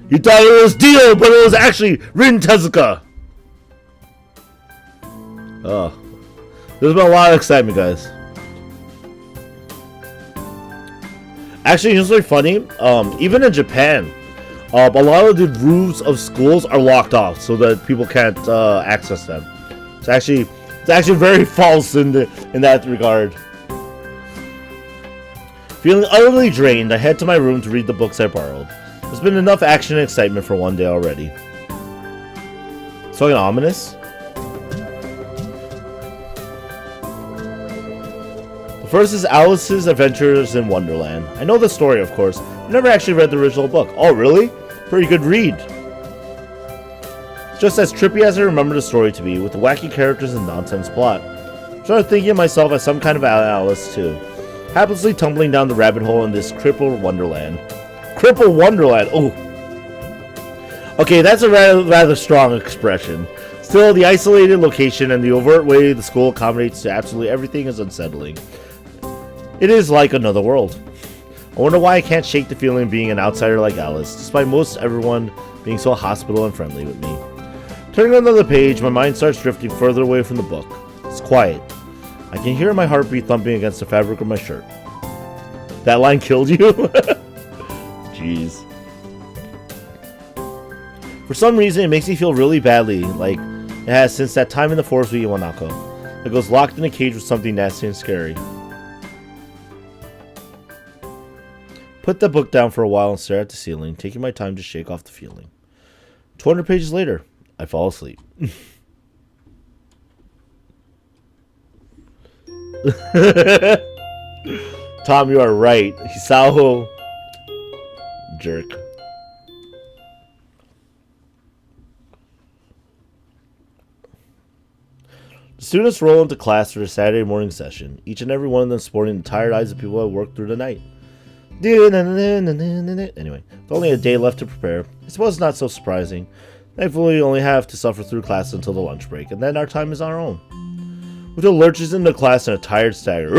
You thought it was Dio, but it was actually Rin Tezuka. Oh. There's been a lot of excitement, guys. Actually, it's really funny. Even in Japan, a lot of the roofs of schools are locked off so that people can't access them. It's actually very false in that regard. Feeling utterly drained, I head to my room to read the books I borrowed. There's been enough action and excitement for one day already. Something ominous? The first is Alice's Adventures in Wonderland. I know the story, of course. I've never actually read the original book. Oh, really? Pretty good read. It's just as trippy as I remember the story to be, with the wacky characters and nonsense plot. I started thinking of myself as some kind of Alice, too. Haplessly tumbling down the rabbit hole in this crippled Wonderland. Crippled Wonderland? Oh. Okay, that's a rather strong expression. Still, the isolated location and the overt way the school accommodates to absolutely everything is unsettling. It is like another world. I wonder why I can't shake the feeling of being an outsider like Alice, despite most everyone being so hospitable and friendly with me. Turning another page, my mind starts drifting further away from the book. It's quiet. I can hear my heartbeat thumping against the fabric of my shirt. That line killed you? Jeez. For some reason, it makes me feel really badly, like it has since that time in the forest with Iwanako. It goes locked in a cage with something nasty and scary. Put the book down for a while and stare at the ceiling, taking my time to shake off the feeling. 200 pages later, I fall asleep. Tom, you are right. Hisao. Jerk. The students roll into class for their Saturday morning session, each and every one of them sporting the tired eyes of people who have worked through the night. Anyway, with only a day left to prepare, I suppose it's not so surprising. Thankfully, we only have to suffer through class until the lunch break, and then our time is our own. Muto lurches into class in a tired stagger.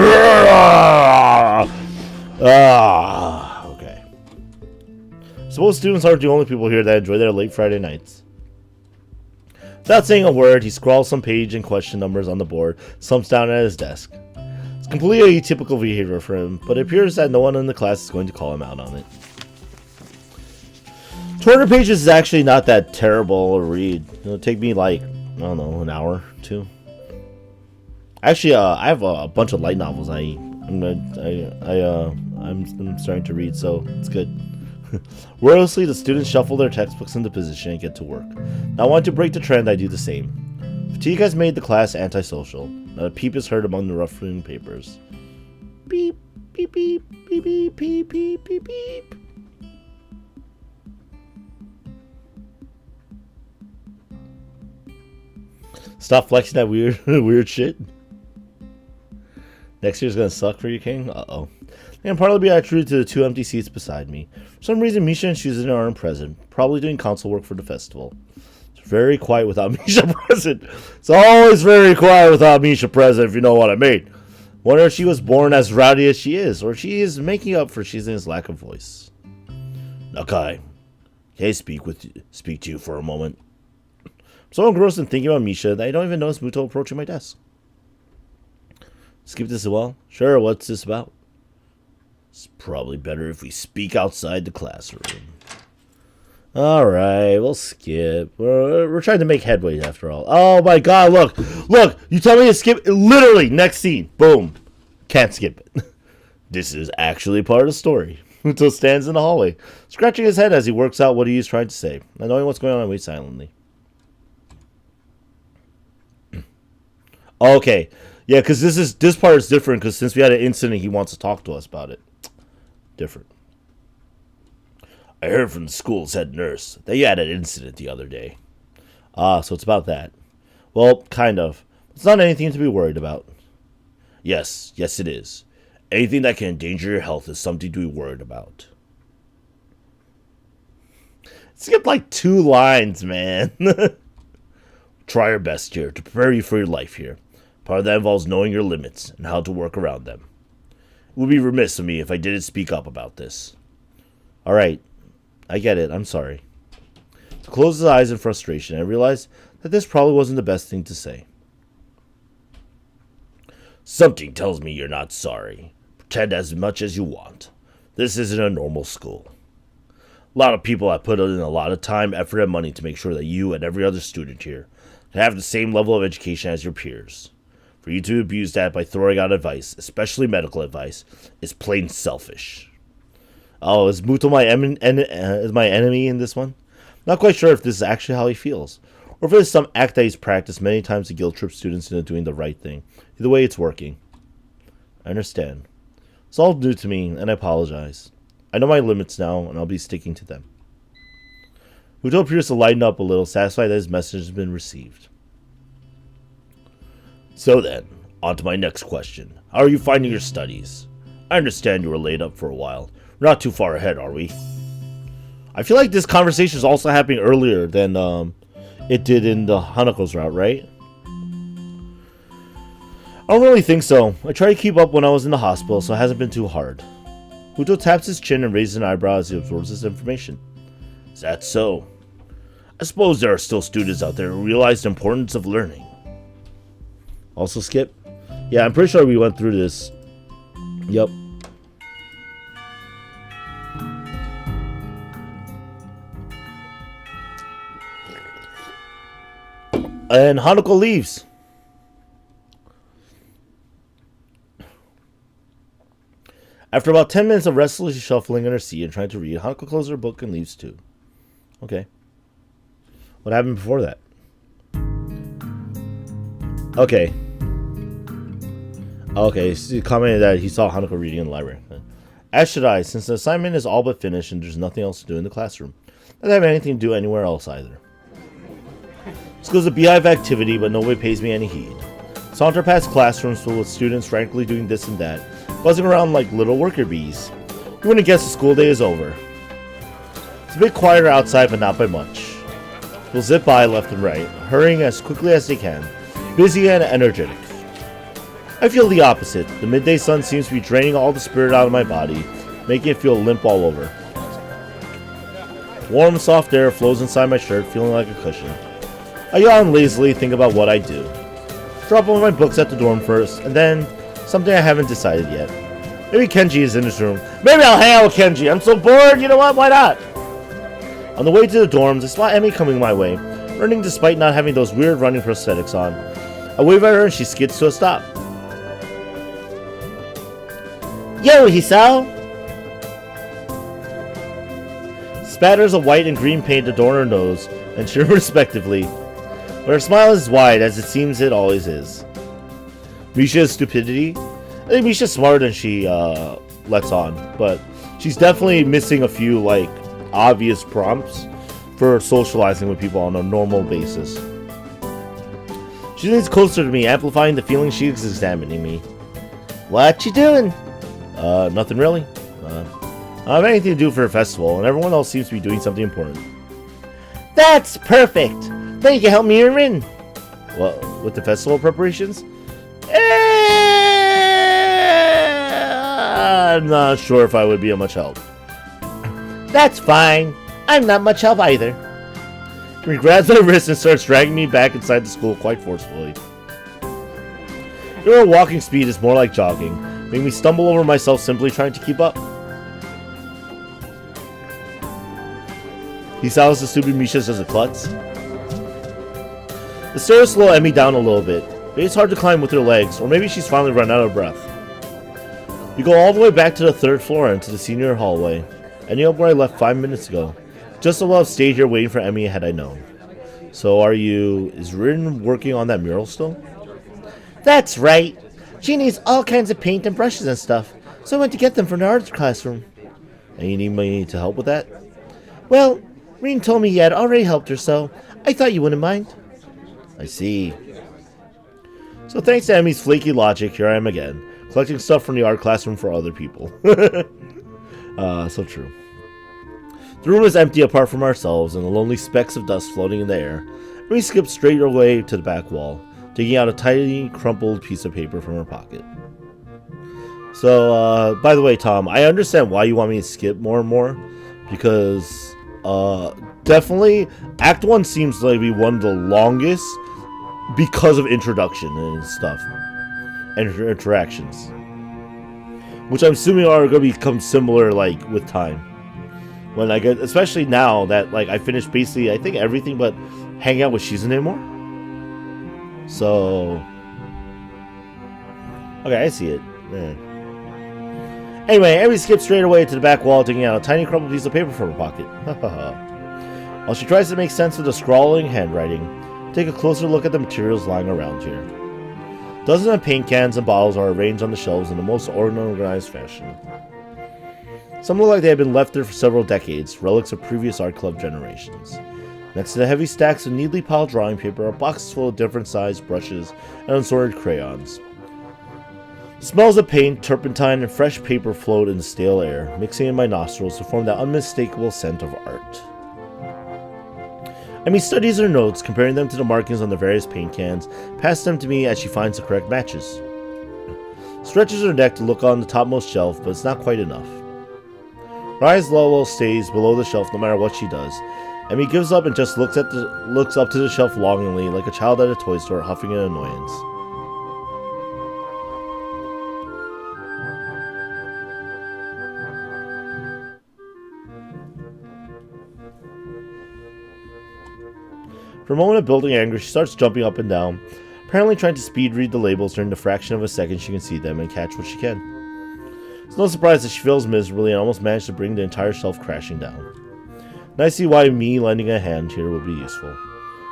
Okay. Suppose students aren't the only people here that enjoy their late Friday nights. Without saying a word, he scrawls some page and question numbers on the board, slumps down at his desk. It's completely atypical behavior for him, but it appears that no one in the class is going to call him out on it. 200 pages is actually not that terrible to read. It'll take me like, I don't know, an hour or two. Actually, I have a bunch of light novels I'm starting to read, so it's good. Wordlessly, the students shuffle their textbooks into position and get to work. Not wanting to break the trend, I do the same. Fatigue has made the class antisocial. Not a peep is heard among the rough-reading papers. Beep, beep, beep, beep, beep, beep, beep, beep, beep. Stop flexing that weird shit. Next year's gonna suck for you, King? Uh-oh. And partly be attributed to the two empty seats beside me. For some reason, Misha and Shuzan aren't present, probably doing console work for the festival. It's very quiet without Misha present. It's always very quiet without Misha present, if you know what I mean. Wonder if she was born as rowdy as she is, or she is making up for Shuzan's lack of voice. Nakai, can I speak to you for a moment? I'm so engrossed in thinking about Misha that I don't even notice Muto approaching my desk. Skip this as well? Sure, what's this about? It's probably better if we speak outside the classroom. Alright, we'll skip. We're trying to make headway after all. Oh my god, look! Look! You tell me to skip? Literally, next scene. Boom. Can't skip it. This is actually part of the story. Muto stands in the hallway, scratching his head as he works out what he is trying to say. Not knowing what's going on, I wait silently. Okay. Yeah, because this part is different, because since we had an incident, he wants to talk to us about it. Different. I heard from the school's head nurse that you had an incident the other day. Ah, so it's about that. Well, kind of. It's not anything to be worried about. Yes it is. Anything that can endanger your health is something to be worried about. Skip like 2 lines, man. Try your best here to prepare you for your life here. Part of that involves knowing your limits and how to work around them. It would be remiss of me if I didn't speak up about this. Alright, I get it, I'm sorry. To close his eyes in frustration, I realized that this probably wasn't the best thing to say. Something tells me you're not sorry. Pretend as much as you want. This isn't a normal school. A lot of people have put in a lot of time, effort, and money to make sure that you and every other student here can have the same level of education as your peers. For you to abuse that by throwing out advice, especially medical advice, is plain selfish. Oh, is Muto my enemy in this one? Not quite sure if this is actually how he feels, or if it is some act that he's practiced many times to guilt trip students into doing the right thing. Either way, it's working. I understand. It's all new to me, and I apologize. I know my limits now, and I'll be sticking to them. Muto appears to lighten up a little, satisfied that his message has been received. So then, on to my next question. How are you finding your studies? I understand you were laid up for a while. We're not too far ahead, are we? I feel like this conversation is also happening earlier than it did in the Hanako's route, right? I don't really think so. I tried to keep up when I was in the hospital, so it hasn't been too hard. Muto taps his chin and raises an eyebrow as he absorbs this information. Is that so? I suppose there are still students out there who realize the importance of learning. Also skip? Yeah, I'm pretty sure we went through this. Yep. And Hanako leaves. After about 10 minutes of restlessly shuffling in her seat and trying to read, Hanako closes her book and leaves too. Okay. What happened before that? Okay. Okay, so he commented that he saw Hanako reading in the library. As should I, since the assignment is all but finished and there's nothing else to do in the classroom. I don't have anything to do anywhere else either. School's a beehive activity, but nobody pays me any heed. Saunter past classrooms full of students frankly doing this and that, buzzing around like little worker bees. You wouldn't guess the school day is over. It's a bit quieter outside, but not by much. We'll zip by left and right, hurrying as quickly as they can, busy and energetic. I feel the opposite. The midday sun seems to be draining all the spirit out of my body, making it feel limp all over. Warm, soft air flows inside my shirt, feeling like a cushion. I yawn lazily, think about what I do. Drop all my books at the dorm first, and then something I haven't decided yet. Maybe Kenji is in his room. Maybe I'll hang out with Kenji. I'm so bored. You know what? Why not? On the way to the dorms, I spot Emi coming my way, running despite not having those weird running prosthetics on. I wave at her and she skids to a stop.
Yo, Hisao!
Spatters of white and green paint adorn her nose and chin respectively, but her smile is wide as it seems it always is. Misha's stupidity? I think Misha's smarter than she lets on, but she's definitely missing a few like obvious prompts for socializing with people on a normal basis. She leans closer to me, amplifying the feeling she is examining me.
What you doing?
Nothing really. I don't have anything to do for a festival, and everyone else seems to be doing something important.
That's perfect! Then you can help me in.
Well, with the festival preparations? I'm not sure if I would be of much help.
That's fine. I'm not much help either.
He grabs my wrist and starts dragging me back inside the school quite forcefully. Your walking speed is more like jogging, making me stumble over myself simply trying to keep up. He sounds the stupid Misha as a klutz. The stairs slow Emi down a little bit. Maybe it's hard to climb with her legs, or maybe she's finally run out of breath. We go all the way back to the 3rd floor and to the senior hallway, ending up where I left 5 minutes ago. Just so I've stayed here waiting for Emi had I known. So is Rin working on that mural still?
That's right. She needs all kinds of paint and brushes and stuff, so I went to get them from the art classroom.
And you need me to help with that?
Well, Rin told me you had already helped her, so I thought you wouldn't mind.
I see. So thanks to Emi's flaky logic, here I am again, collecting stuff from the art classroom for other people. So true. The room is empty apart from ourselves and the lonely specks of dust floating in the air. We skip straight away to the back wall, taking out a tiny, crumpled piece of paper from her pocket. So, by the way, Tom, I understand why you want me to skip more and more, because, definitely, Act 1 seems like to be one of the longest because of introduction and stuff, and interactions. Which I'm assuming are going to become similar, like, with time. When I get, especially now that, like, I finished basically, I think, everything but hanging out with Shizune more. So, okay, I see it. Man. Anyway, Emi skips straight away to the back wall, taking out a tiny crumpled piece of paper from her pocket. While she tries to make sense of the scrawling handwriting, take a closer look at the materials lying around here. Dozens of paint cans and bottles are arranged on the shelves in the most unorganized fashion. Some look like they have been left there for several decades, relics of previous art club generations. Next to the heavy stacks of neatly piled drawing paper are boxes full of different sized brushes and assorted crayons. Smells of paint, turpentine, and fresh paper float in the stale air, mixing in my nostrils to form that unmistakable scent of art. Emi studies her notes, comparing them to the markings on the various paint cans, passes them to me as she finds the correct matches. Stretches her neck to look on the topmost shelf, but it's not quite enough. Her eyes level stays below the shelf no matter what she does. Emi gives up and just looks up to the shelf longingly, like a child at a toy store, huffing in annoyance. For a moment of building anger, she starts jumping up and down, apparently trying to speed read the labels during the fraction of a second she can see them and catch what she can. It's no surprise that she fails miserably and almost managed to bring the entire shelf crashing down. And I see why me lending a hand here would be useful.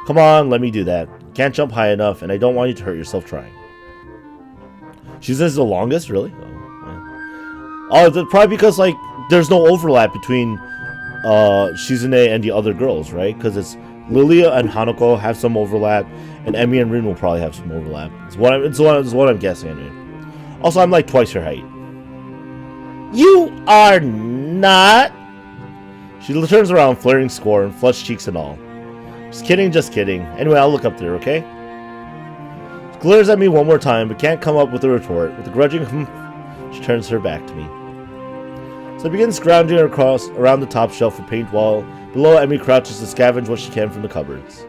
Come on, let me do that. You can't jump high enough, and I don't want you to hurt yourself trying. Shizune's the longest, really? Oh, man. Oh, probably because, like, there's no overlap between Shizune and the other girls, right? Because it's Lilia and Hanako have some overlap, and Emi and Rin will probably have some overlap. It's what I'm guessing, anyway. Also, I'm like twice her height.
You are not.
She turns around, flaring scorn, flushed cheeks and all. Just kidding, just kidding. Anyway, I'll look up there, okay? She glares at me one more time, but can't come up with a retort. With a grudging she turns her back to me. So I begin scrounging across around the top shelf for paint wall. Below, Emi crouches to scavenge what she can from the cupboards.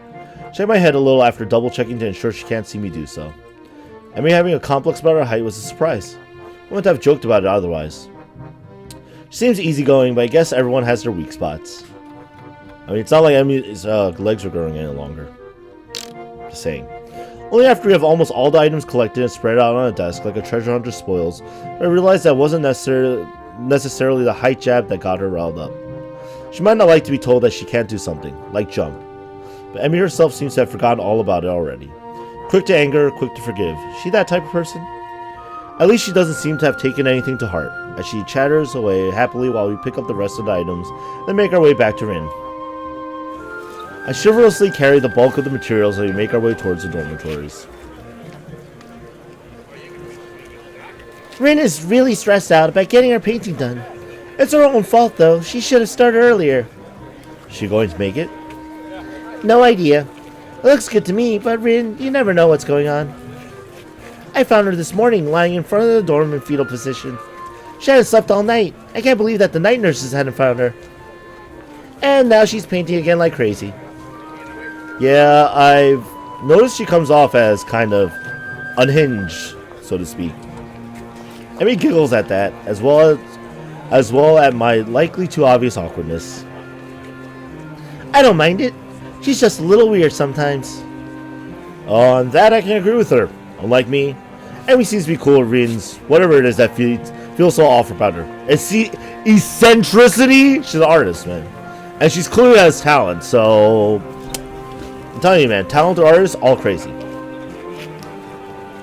Shake my head a little after double-checking to ensure she can't see me do so. Emi having a complex about her height was a surprise. I wouldn't have joked about it otherwise. She seems easygoing, but I guess everyone has their weak spots. I mean, it's not like Emi's legs are growing any longer. Just saying. Only after we have almost all the items collected and spread out on a desk like a treasure hunter spoils, I realized that wasn't necessarily the height jab that got her riled up. She might not like to be told that she can't do something, like jump. But Emi herself seems to have forgotten all about it already. Quick to anger, quick to forgive. Is she that type of person? At least she doesn't seem to have taken anything to heart, as she chatters away happily while we pick up the rest of the items and make our way back to Rin. I chivalrously carry the bulk of the materials as we make our way towards the dormitories.
Rin is really stressed out about getting her painting done. It's her own fault, though. She should have started earlier.
Is she going to make it?
No idea. It looks good to me, but Rin, you never know what's going on. I found her this morning lying in front of the dorm in fetal position. She hadn't slept all night. I can't believe that the night nurses hadn't found her. And now she's painting again like crazy.
Yeah, I've noticed she comes off as kind of unhinged, so to speak. Emi giggles at that, as well at my likely too obvious awkwardness.
I don't mind it. She's just a little weird sometimes.
On that I can agree with her. Unlike me, Emi seems to be cool with Rin's whatever it is that feels so off about her. And see, eccentricity? She's an artist, man. And she's clearly has talent, so I'm telling you, man, talented artists, all crazy.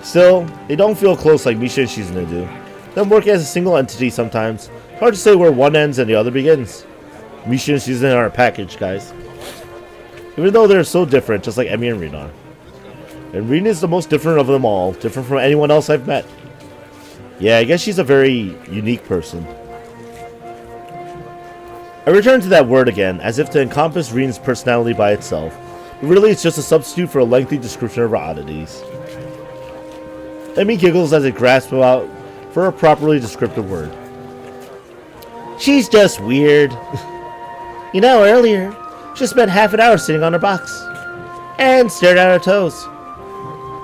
Still, they don't feel close like Misha and Shizune do. Them working as a single entity sometimes. It's hard to say where one ends and the other begins. Misha and Shizune are a package, guys. Even though they're so different, just like Emi and Rin are. And Rin is the most different of them all, different from anyone else I've met. Yeah, I guess she's a very unique person. I return to that word again, as if to encompass Rin's personality by itself. But really, it's just a substitute for a lengthy description of her oddities. Emi giggles as it grasps out for a properly descriptive word.
She's just weird. You know, earlier, she spent half an hour sitting on her box. And stared at her toes.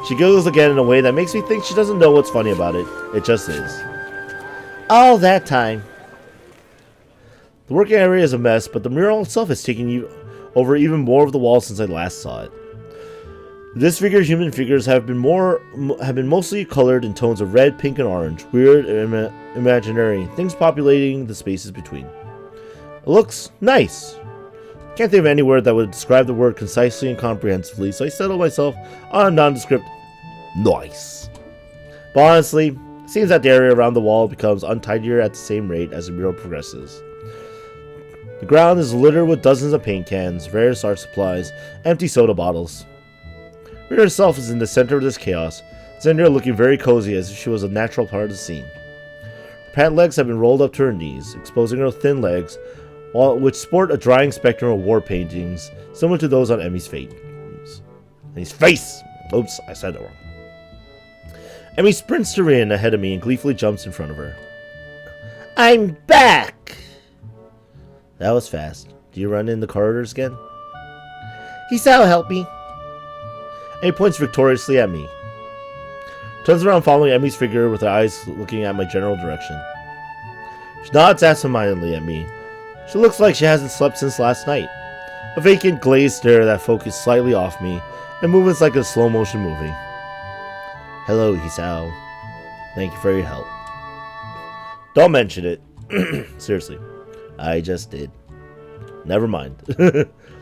She giggles again in a way that makes me think she doesn't know what's funny about it. It just is.
All that time.
The working area is a mess, but the mural itself has taken over even more of the wall since I last saw it. The disfigured human figures have been mostly colored in tones of red, pink, and orange, weird and imaginary, things populating the spaces between. It looks nice. Can't think of any word that would describe the word concisely and comprehensively, so I settled myself on a nondescript nice. But honestly, it seems that the area around the wall becomes untidier at the same rate as the mural progresses. The ground is littered with dozens of paint cans, various art supplies, empty soda bottles. Rin herself is in the center of this chaos, sitting there looking very cozy as if she was a natural part of the scene. Her pant legs have been rolled up to her knees, exposing her thin legs, which sport a drying spectrum of war paintings, similar to those on Emi's face! Oops, I said it wrong. Emi sprints to Rin ahead of me and gleefully jumps in front of her.
I'm back!
That was fast. Do you run in the corridors again?
Hisao help me.
And he points victoriously at me. Turns around following Emi's figure with her eyes looking at my general direction. She nods absentmindedly at me. She looks like she hasn't slept since last night. A vacant, glazed stare that focuses slightly off me, and movements like a slow-motion movie. Hello, Hisao. Thank you for your help. Don't mention it. Seriously. I just did. Never mind.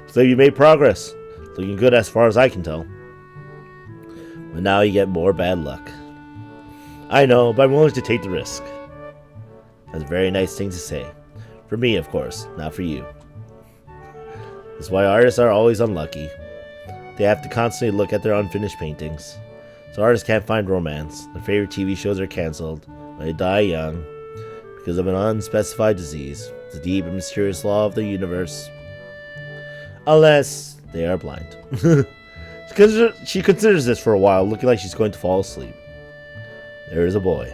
So you made progress. Looking good as far as I can tell. But now you get more bad luck. I know, but I'm willing to take the risk. That's a very nice thing to say. For me, of course, not for you. That's why artists are always unlucky. They have to constantly look at their unfinished paintings. So artists can't find romance. Their favorite TV shows are cancelled. They die young because of an unspecified disease. It's a deep and mysterious law of the universe. Unless they are blind. She considers this for a while, looking like she's going to fall asleep. There is a boy.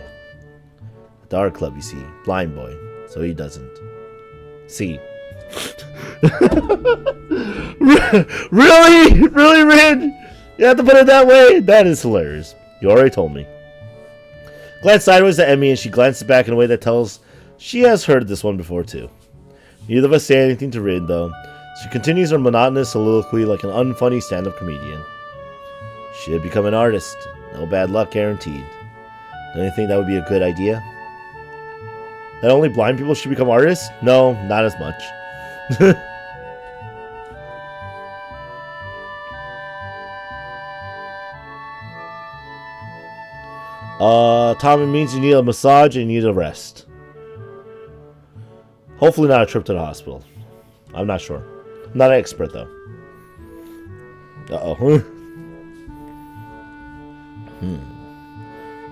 At the art club, you see. Blind boy. So he doesn't see. Really? Really, Rin? You have to put it that way? That is hilarious. You already told me. Glance sideways at Emi, and she glances back in a way that tells she has heard this one before, too. Neither of us say anything to Rin, though. She continues her monotonous soliloquy like an unfunny stand-up comedian. She had become an artist. No bad luck guaranteed. Don't you think that would be a good idea? That only blind people should become artists? No, not as much. Tom, it means you need a massage and you need a rest. Hopefully not a trip to the hospital. I'm not sure. I'm not an expert, though. Uh-oh.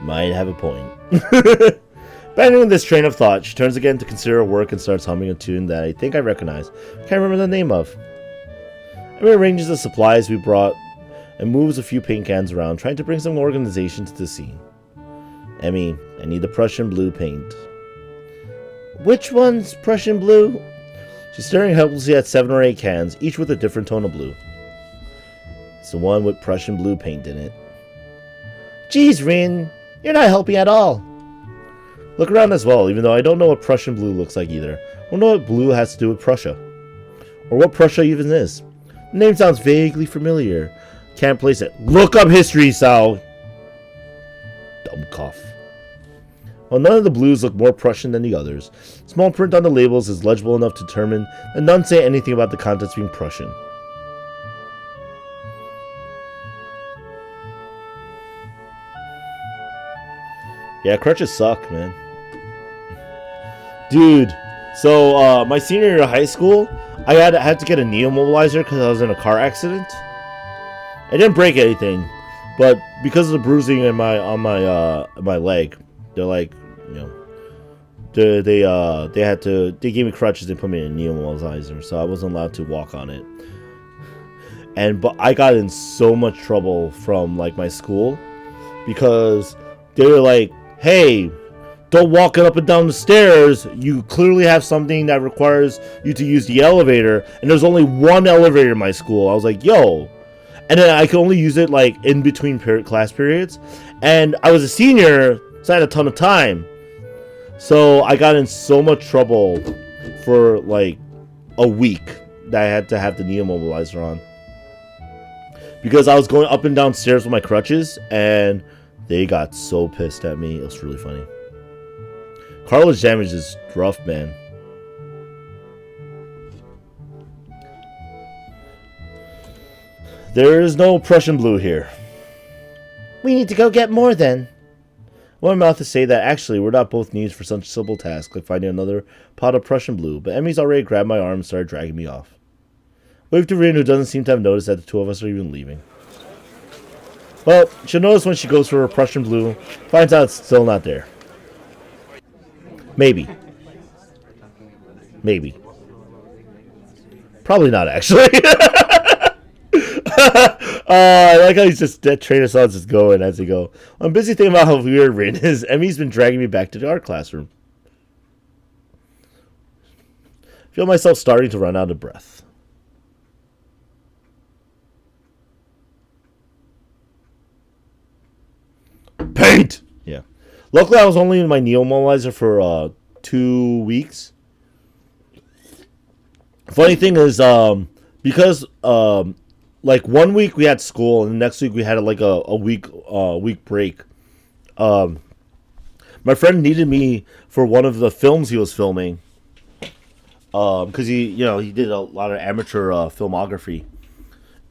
Might have a point. Abandoning this train of thought, she turns again to consider her work and starts humming a tune that I think I recognize. Can't remember the name of. Emi arranges the supplies we brought and moves a few paint cans around, trying to bring some organization to the scene. Emi, I need the Prussian blue paint. Which one's Prussian blue? She's staring helplessly at 7 or 8 cans, each with a different tone of blue. It's the one with Prussian blue paint in it. Geez, Rin, you're not helping at all. Look around as well, even though I don't know what Prussian blue looks like either. I don't know what blue has to do with Prussia. Or what Prussia even is. The name sounds vaguely familiar. Can't place it. Look up history, Sal! Dumb cough. While none of the blues look more Prussian than the others, small print on the labels is legible enough to determine that none say anything about the contents being Prussian. Yeah, crutches suck, man. Dude, so my senior year of high school, I had to get a knee immobilizer because I was in a car accident. I didn't break anything, but because of the bruising on my leg, they're like, you know, they gave me crutches and put me in a knee immobilizer, so I wasn't allowed to walk on it. But I got in so much trouble from like my school because they were like, hey, don't walk it up and down the stairs. You clearly have something that requires you to use the elevator. And there's only one elevator in my school. I was like, yo. And then I could only use it like in between class periods. And I was a senior, so I had a ton of time. So I got in so much trouble for like a week that I had to have the knee immobilizer on. Because I was going up and down stairs with my crutches, and they got so pissed at me. It was really funny. Cartilage damage is rough, man. There is no Prussian blue here. We need to go get more then. One mouth to say that actually we're not both needs for such a simple task like finding another pot of Prussian blue, but Emi's already grabbed my arm and started dragging me off. Wave to Rin, who doesn't seem to have noticed that the two of us are even leaving. Well, she'll notice when she goes for her Prussian blue, finds out it's still not there. Maybe. Maybe. Probably not, actually. I like how he's just, that train of thoughts is going as they go. I'm busy thinking about how weird Rin is. Emi's been dragging me back to the art classroom. I feel myself starting to run out of breath. Paint! Yeah. Luckily, I was only in my knee immobilizer for 2 weeks. Funny thing is, because like 1 week we had school, and the next week we had like a week break. My friend needed me for one of the films he was filming, because he did a lot of amateur filmography.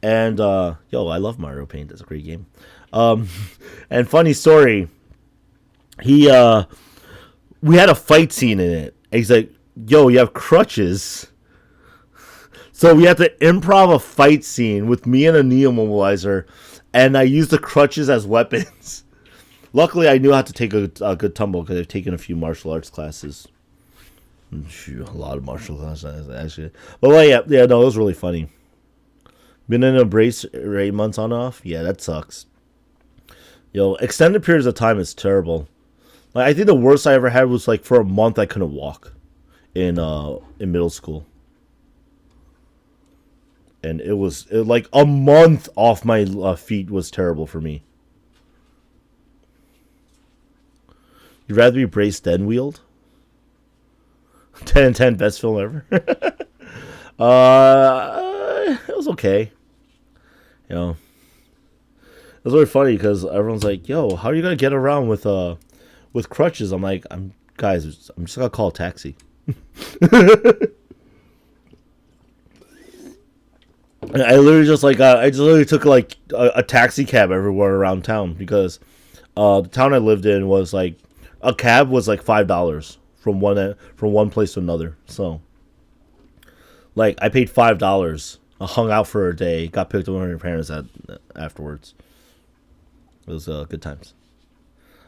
And I love Mario Paint. That's a great game. And funny story, he we had a fight scene in it. And he's like, "Yo, you have crutches." So we had to improv a fight scene with me and a Neo Mobilizer, and I used the crutches as weapons. Luckily, I knew how to take a good tumble because I've taken a few martial arts classes. A lot of martial classes, actually. But well, yeah, no, it was really funny. Been in a brace 8 months on and off? Yeah, that sucks. Yo, extended periods of time is terrible. Like, I think the worst I ever had was like for a month I couldn't walk in middle school. And like a month off my feet was terrible for me. You'd rather be braced than wheeled? 10 and 10 best film ever. It was okay. You know, it was really funny because everyone's like, "Yo, how are you gonna get around with crutches?" I'm like, I'm just gonna call a taxi." I literally just like I just literally took like a taxi cab everywhere around town because the town I lived in was like a cab was like $5 from one place to another. So like I paid $5. I hung out for a day, got picked up by my parents afterwards. It was good times.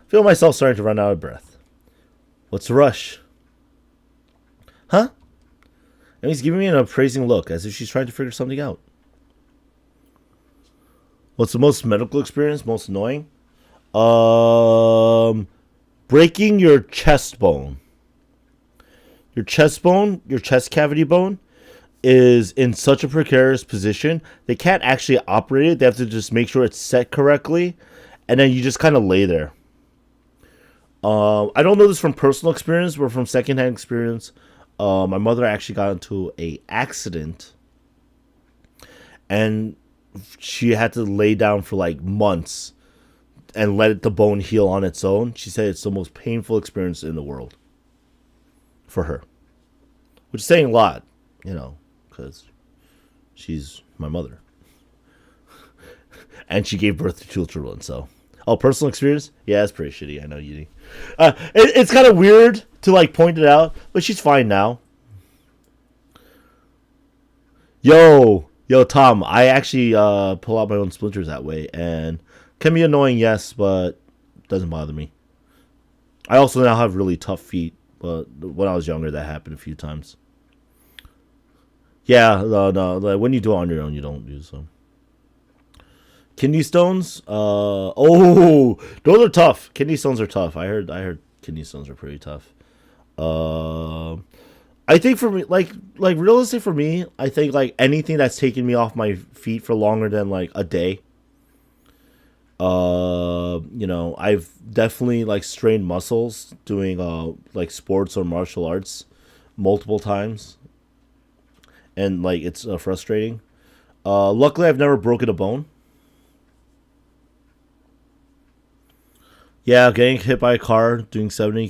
Feel myself starting to run out of breath. What's the rush? Huh? And he's giving me an appraising look as if she's trying to figure something out. What's the most medical experience? Most annoying? Breaking your chest bone. Your chest cavity bone, is in such a precarious position. They can't actually operate it. They have to just make sure it's set correctly. And then you just kind of lay there. I don't know this from personal experience, but from secondhand experience. My mother actually got into a accident, and she had to lay down for like months and let the bone heal on its own. She said it's the most painful experience in the world for her, which is saying a lot, because she's my mother, and she gave birth to 2 children. So, personal experience, yeah, it's pretty shitty. I know, Yudi. It's kind of weird to like point it out, but she's fine now. Yo, Tom, I actually pull out my own splinters that way, and can be annoying, yes, but doesn't bother me. I also now have really tough feet, but when I was younger, that happened a few times. Yeah, no, like when you do it on your own, you don't use them. Kidney stones, those are tough. Kidney stones are tough. I heard kidney stones are pretty tough. I think for me, like realistically for me, I think like anything that's taken me off my feet for longer than like a day. I've definitely like strained muscles doing like sports or martial arts multiple times, and like it's frustrating. Luckily, I've never broken a bone. Yeah, getting hit by a car doing 70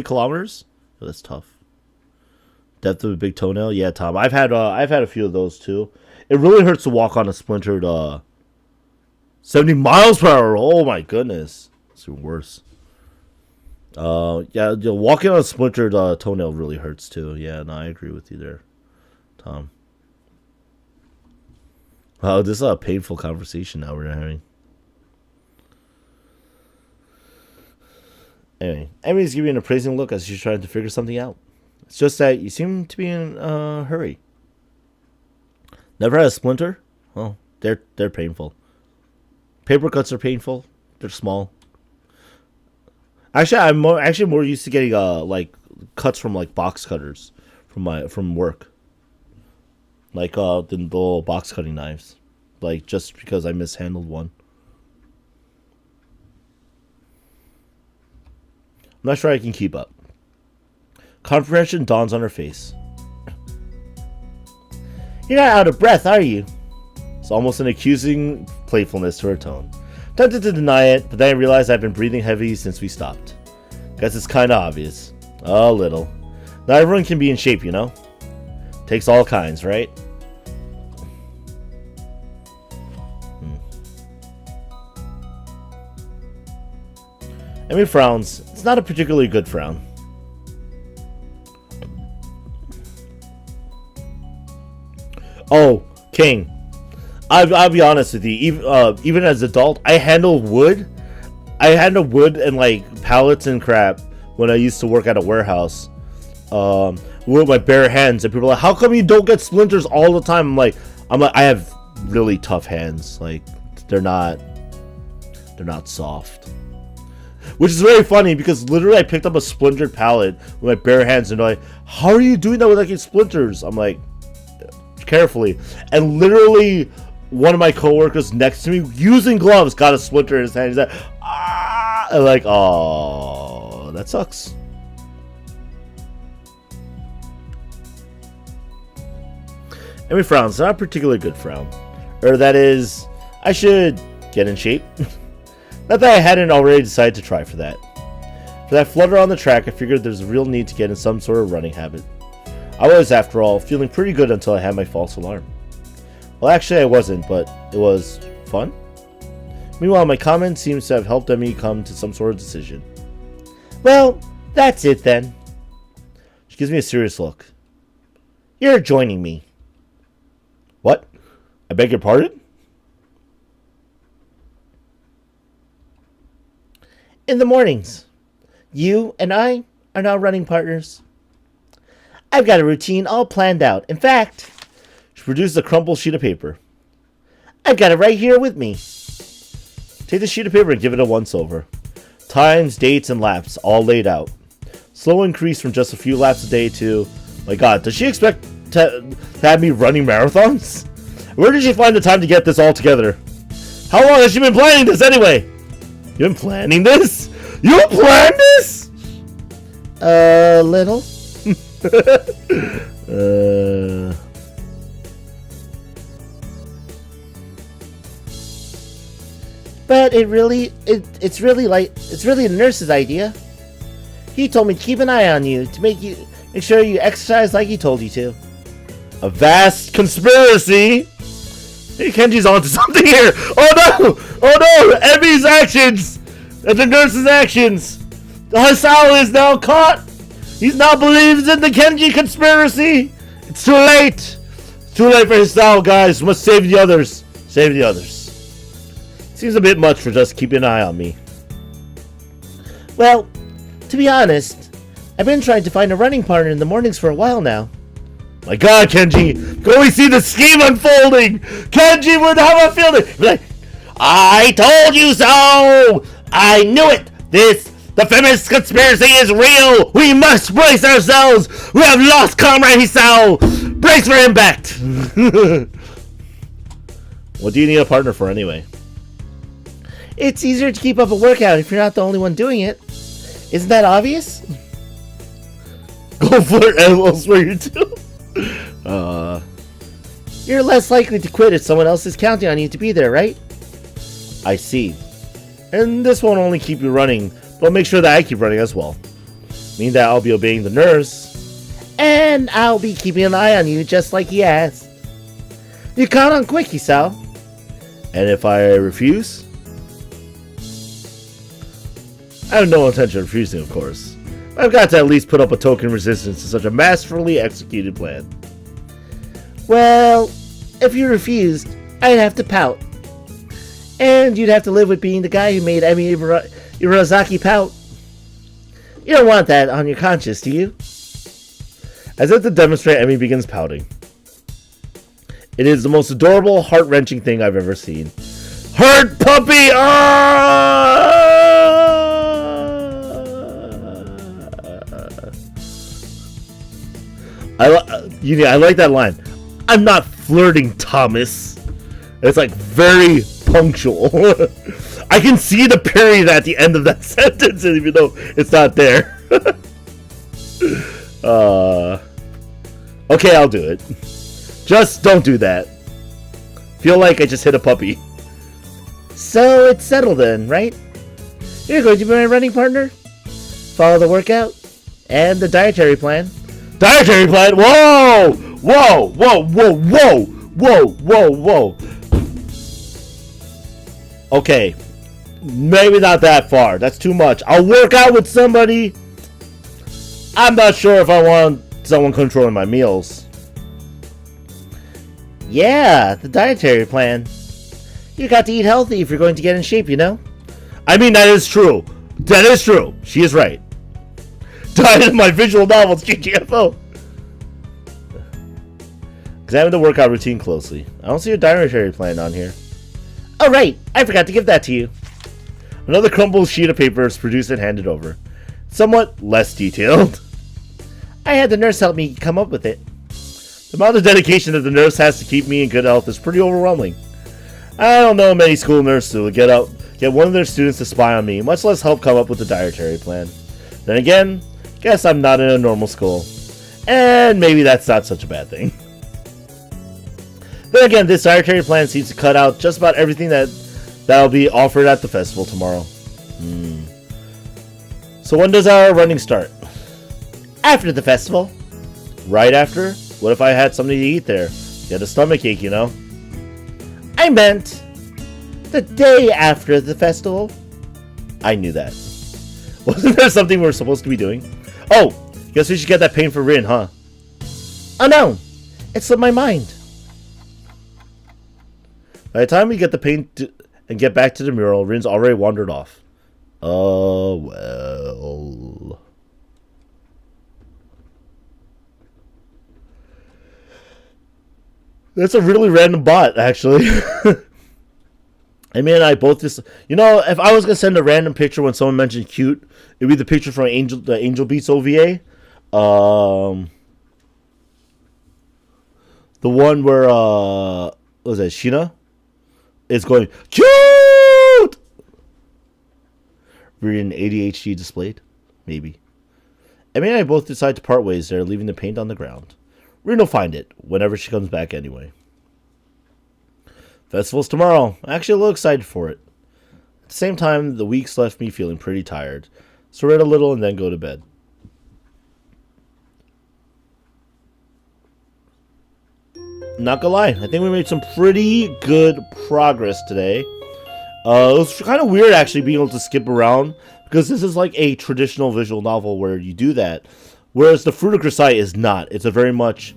kilometers. Oh, that's tough. Depth of a big toenail. Yeah, Tom. I've had a few of those too. It really hurts to walk on a splintered 70 miles per hour. Oh my goodness, it's even worse. Yeah, walking on a splintered toenail really hurts too. Yeah, no, I agree with you there, Tom. Wow, this is a painful conversation now we're having. Anyway, Emi's giving an appraising look as she's trying to figure something out. It's just that you seem to be in a hurry. Never had a splinter? Well, they're painful. Paper cuts are painful. They're small. Actually, I'm more used to getting like cuts from like box cutters from work. Like the little box cutting knives. Like just because I mishandled one. I'm not sure I can keep up. Comprehension dawns on her face. You're not out of breath, are you? It's almost an accusing playfulness to her tone. Tempted to deny it, but then I realized I've been breathing heavy since we stopped. Guess it's kinda obvious. A little. Not everyone can be in shape, you know? Takes all kinds, right? Emi frowns. It's not a particularly good frown. Oh, King. I'll be honest with you. Even as an adult, I handled wood and like pallets and crap when I used to work at a warehouse. With my bare hands, and people are like, "How come you don't get splinters all the time?" I'm like, I have really tough hands. Like they're not soft. Which is very funny because literally I picked up a splintered pallet with my bare hands and they're like, "How are you doing that with like splinters?" I'm like, carefully, and literally one of my coworkers next to me using gloves got a splinter in his hand. He's like, "Ah!" I'm like, "Oh, that sucks." Emi frowns. Not a particularly good frown. Or that is, I should get in shape. Not that I hadn't already decided to try for that. For that flutter on the track, I figured there's a real need to get in some sort of running habit. I was, after all, feeling pretty good until I had my false alarm. Well, actually I wasn't, but it was fun. Meanwhile, my comment seems to have helped Emi come to some sort of decision.
Well, that's it then.
She gives me a serious look.
You're joining me.
What? I beg your pardon?
In the mornings, you and I are now running partners. I've got a routine all planned out. In fact,
she produces a crumpled sheet of paper.
I've got it right here with me.
Take the sheet of paper and give it a once over. Times, dates, and laps all laid out. Slow increase from just a few laps a day to... My god, does she expect to have me running marathons? Where did she find the time to get this all together? How long has she been planning this anyway? You've been planning this? You planned this?
A little. But it's really the nurse's idea. He told me to keep an eye on you to make sure you exercise like he told you to.
A vast conspiracy. Hey, Kenji's onto something here. Oh no! Oh no! Emi's actions and the nurse's actions. Hisao is now caught. He now believes in the Kenji conspiracy. It's too late. It's too late for Hisao, guys. We must save the others. Save the others. Seems a bit much for just keeping an eye on me.
Well, to be honest, I've been trying to find a running partner in the mornings for a while now.
My god, Kenji! Go we see the scheme unfolding! Kenji would have a feeling! Like,
I told you so! I knew it!
The feminist conspiracy is real! We must brace ourselves! We have lost Comrade Hisao! Brace for impact! What do you need a partner for anyway?
It's easier to keep up a workout if you're not the only one doing it. Isn't that obvious?
Go flirt elsewhere, you two.
You're less likely to quit if someone else is counting on you to be there, right?
I see. And this won't only keep you running, but make sure that I keep running as well. Mean that I'll be obeying the nurse.
And I'll be keeping an eye on you just like he asked. You count on quick, Hisao.
And if I refuse? I have no intention of refusing, of course. I've got to at least put up a token resistance to such a masterfully executed plan.
Well, if you refused, I'd have to pout. And you'd have to live with being the guy who made Emi Ibarazaki pout. You don't want that on your conscience, do you?
As if to demonstrate, Emi begins pouting. It is the most adorable, heart-wrenching thing I've ever seen. Hurt puppy! I like that line. I'm not flirting, Thomas. It's like very punctual. I can see the period at the end of that sentence, even though it's not there. Okay, I'll do it. Just don't do that. Feel like I just hit a puppy.
So it's settled then, right? You're going to be my running partner? Follow the workout? And the dietary plan?
Dietary plan? Whoa! Whoa! Whoa! Whoa! Whoa! Whoa! Whoa! Whoa! Okay. Maybe not that far. That's too much. I'll work out with somebody. I'm not sure if I want someone controlling my meals.
Yeah, the dietary plan. You got to eat healthy if you're going to get in shape, you know?
I mean, that is true. That is true. She is right. Diet in my visual novels, GGFO. Examine the workout routine closely. I don't see a dietary plan on here.
Oh, right. I forgot to give that to you.
Another crumpled sheet of paper is produced and handed over. Somewhat less detailed.
I had the nurse help me come up with it.
The amount of dedication that the nurse has to keep me in good health is pretty overwhelming. I don't know many school nurses who would get one of their students to spy on me, much less help come up with a dietary plan. Then again, guess I'm not in a normal school. And maybe that's not such a bad thing. Then again, this dietary plan seems to cut out just about everything that'll be offered at the festival tomorrow. So when does our running start?
After the festival.
Right after? What if I had something to eat there? Get a stomachache, you know?
I meant the day after the festival.
I knew that. Wasn't there something we were supposed to be doing? Oh, guess we should get that paint for Rin, huh?
Oh no, it slipped my mind.
By the time we get the paint and get back to the mural, Rin's already wandered off. Oh, well. That's a really random bot, actually. I mean, I both just... You know, if I was going to send a random picture when someone mentioned cute, it'd be the picture from the Angel Beats OVA. The one where, what was that, Sheena? Is going, cute! Reading ADHD displayed? Maybe. Emi and I both decide to part ways there, leaving the paint on the ground. Rin will find it whenever she comes back anyway. Festival's tomorrow. I'm actually a little excited for it. At the same time, the weeks left me feeling pretty tired. So read a little and then go to bed. Not gonna lie, I think we made some pretty good progress today. It was kind of weird actually being able to skip around, because this is like a traditional visual novel where you do that. Whereas the Fruit of Grisai is not. It's a very much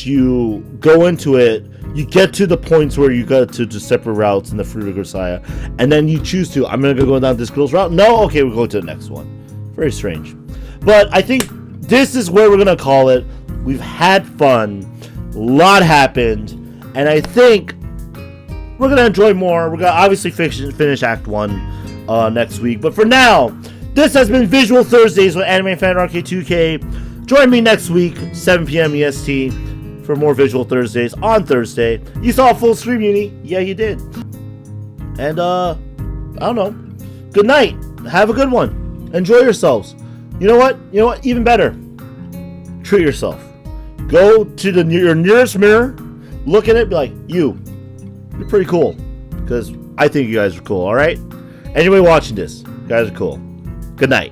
you go into it, you get to the points where you got to separate routes in the Fruit of Grisai, and then you choose to, I'm going to go down this girl's route. No, okay, we'll go to the next one. Very strange. But I think this is where we're going to call it. We've had fun. A lot happened. And I think we're going to enjoy more. We're going to obviously finish Act 1 next week. But for now, this has been Visual Thursdays with Anime Fan Arcade 2K. Join me next week, 7 p.m. EST, for more Visual Thursdays on Thursday. You saw a full stream, Uni. Yeah, you did. And, I don't know. Good night. Have a good one. Enjoy yourselves. You know what? Even better. Treat yourself. Go to your nearest mirror, look at it, be like, you're pretty cool. Because I think you guys are cool, alright? Anybody watching this, you guys are cool. Good night.